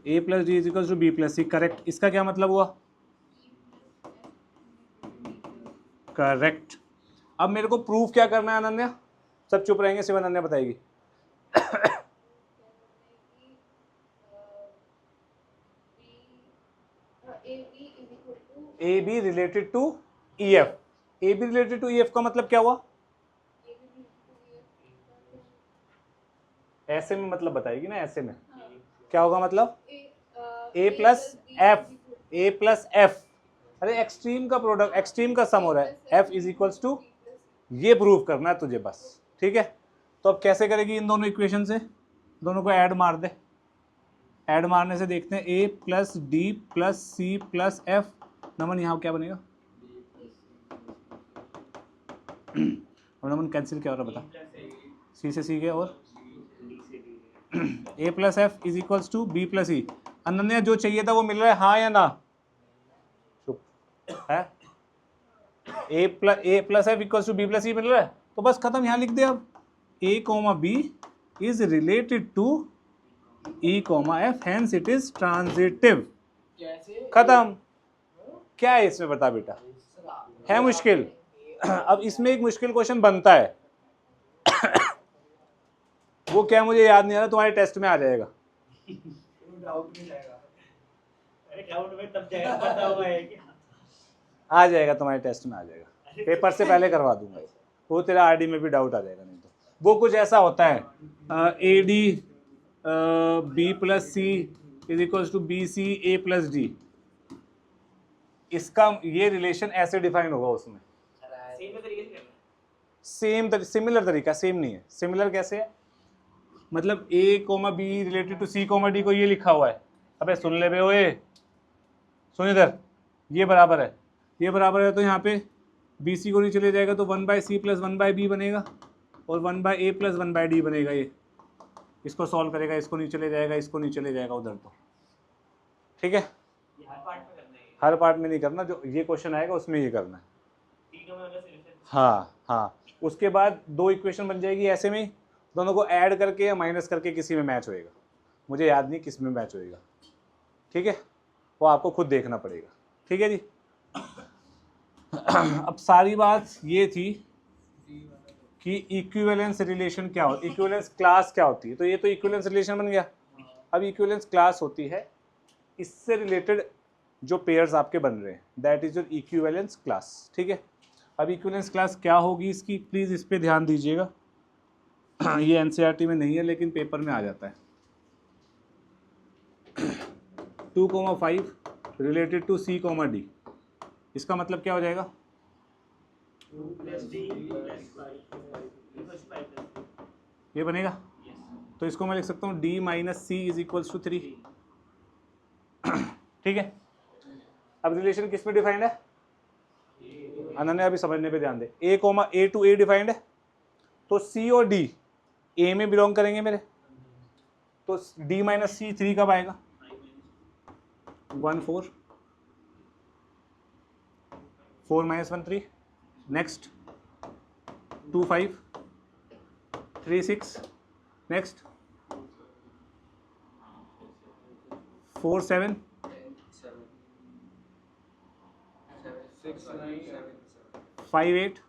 A plus D is equal to B plus C, correct. इसका क्या मतलब हुआ, करेक्ट। अब मेरे को प्रूफ क्या करना है अनन्या, सब चुप रहेंगे सिर्फ अनन्या बताएगी। A B related to E F, A B related to E F का मतलब क्या हुआ, ऐसे में मतलब बताएगी ना, ऐसे में क्या होगा मतलब ए प्लस एफ, ए प्लस एफ, अरे एक्सट्रीम का प्रोडक्ट, एक्सट्रीम का सम हो रहा है, एफ इज इक्वल्स टू, ये प्रूव करना है तुझे बस। ठीक है, तो अब कैसे करेगी इन दोनों इक्वेशन से, दोनों को ऐड मार दे, ऐड मारने से देखते हैं A plus D plus C plus F, Naman यहाँ क्या बनेगा, नमन कैंसिल क्या हो रहा है बता, सी से सी गया और A plus F is equals to B plus E. Ananya जो चाहिए था वो मिल रहा है, हाँ या ना, चुप है, A plus F equals to B plus E मिल रहा है, तो बस खत्म, यहाँ लिख दे अब A comma B is related to E comma F, hence it is transitive, खत्म। क्या है इसमें बता बेटा, है मुश्किल। अब इसमें एक मुश्किल क्वेश्चन बनता है वो क्या मुझे याद नहीं आ रहा, तुम्हारे टेस्ट में आ जाएगा, डाउट नहीं जाएगा, अरे डाउट में तब जाएगा, पता होगा है क्या, आ जाएगा तुम्हारे टेस्ट में आ जाएगा, पेपर से पहले करवा दूंगा, वो तेरा आरडी में भी डाउट आ जाएगा। नहीं तो वो कुछ ऐसा होता है, A D B plus C is equals to B C A plus D, इसका ये रिलेशन ऐसे डिफाइन होगा उसमें, सिमिलर तरीका, सेम नहीं है, सिमिलर कैसे है, मतलब A comma B related to C comma D को ये लिखा हुआ है, अबे सुन ले बे ओए, सुन इधर, ये बराबर है, ये बराबर है, तो यहाँ पे बी सी को नहीं चले जाएगा तो 1/c प्लस 1/b बनेगा और 1/a प्लस 1/d बनेगा, ये इसको सॉल्व करेगा, इसको नहीं चले जाएगा, इसको नहीं चले जाएगा उधर, तो ठीक है, हर पार्ट में नहीं करना, जो ये क्वेश्चन आएगा उसमें ये करना है। हाँ हाँ, उसके बाद दो इक्वेशन बन जाएगी ऐसे में, दोनों को ऐड करके या माइनस करके किसी में मैच होएगा, मुझे याद नहीं किस में मैच होएगा, ठीक है, वो आपको खुद देखना पड़ेगा। ठीक है जी। अब सारी बात ये थी कि इक्विवेलेंस रिलेशन क्या हो, इक्विवेलेंस क्लास क्या होती है, तो ये तो इक्विवेलेंस रिलेशन बन गया। अब इक्विवेलेंस क्लास होती है इससे रिलेटेड जो पेयर्स आपके बन रहे हैं, that is your equivalence class. ठीक है, अब इक्विवेलेंस क्लास क्या होगी इसकी, प्लीज़ इस पे ध्यान दीजिएगा। ये एनसीईआरटी में नहीं है लेकिन पेपर में आ जाता है। 2,5 रिलेटेड टू C, D, इसका मतलब क्या हो जाएगा? प्लस डी प्लस 5 ये बनेगा। यस तो इसको मैं लिख सकता हूँ d minus C is equals to 3। ठीक है। अब रिलेशन किस में डिफाइंड है? अनन्या अभी समझने पे ध्यान दे। a comma a to a defined है, तो c और d a में बिलोंग करेंगे मेरे, तो d माइनस सी 3 कब आएगा? 1 4 4 माइनस 1 3, नेक्स्ट 2 5 3 6, नेक्स्ट 4 7 5 8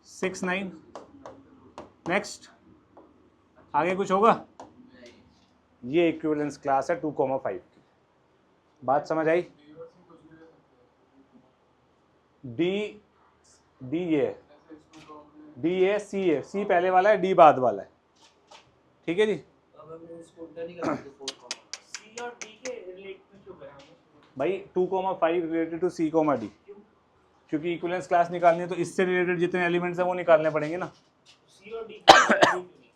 6 9, नेक्स्ट। आगे कुछ होगा? ये इक्विवेलेंस क्लास है 2,5 की। बात समझ आई? डी ये है, डी ए सी है, सी पहले वाला है, डी बाद वाला है। ठीक है जी। अब हम इसको उल्टा नहीं कर सकते 4 सी और डी के रिलेट में क्यों करा हमने? भाई 2,5 related to C comma D, क्योंकि इक्विवेलेंस क्लास निकालनी है तो इससे रिलेटेड जितने एलिमेंट्स हैं वो निकालने पड़ेंगे ना। सी और डी के रिलेट क्यों नहीं?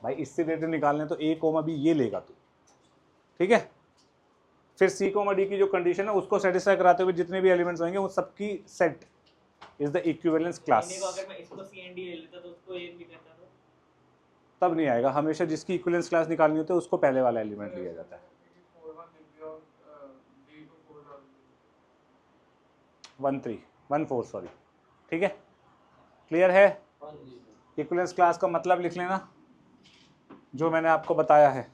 भाई इससे रिलेटेड निकालने तो ए कोमा बी ये लेगा तू। ठीक है। फिर सी कोमा डी की जो कंडीशन है उसको सेटिस्फाई कराते हुए जितने भी एलिमेंट्स होंगे वो सबकी set is the equivalence class. इन्हीं को अगर मैं इसको सी एंड डी ले लेता तो उसको एक भी करता तो तब नहीं आएगा। हमेशा जिसकी इक्विवेलेंस क्लास निकालनी होती है उसको पहले वाला एलिमेंट लिया जाता है। 1 3 1 4 सॉरी। ठीक है, क्लियर है? इक्विवेलेंस क्लास का मतलब लिख लेना जो मैंने आपको बताया है।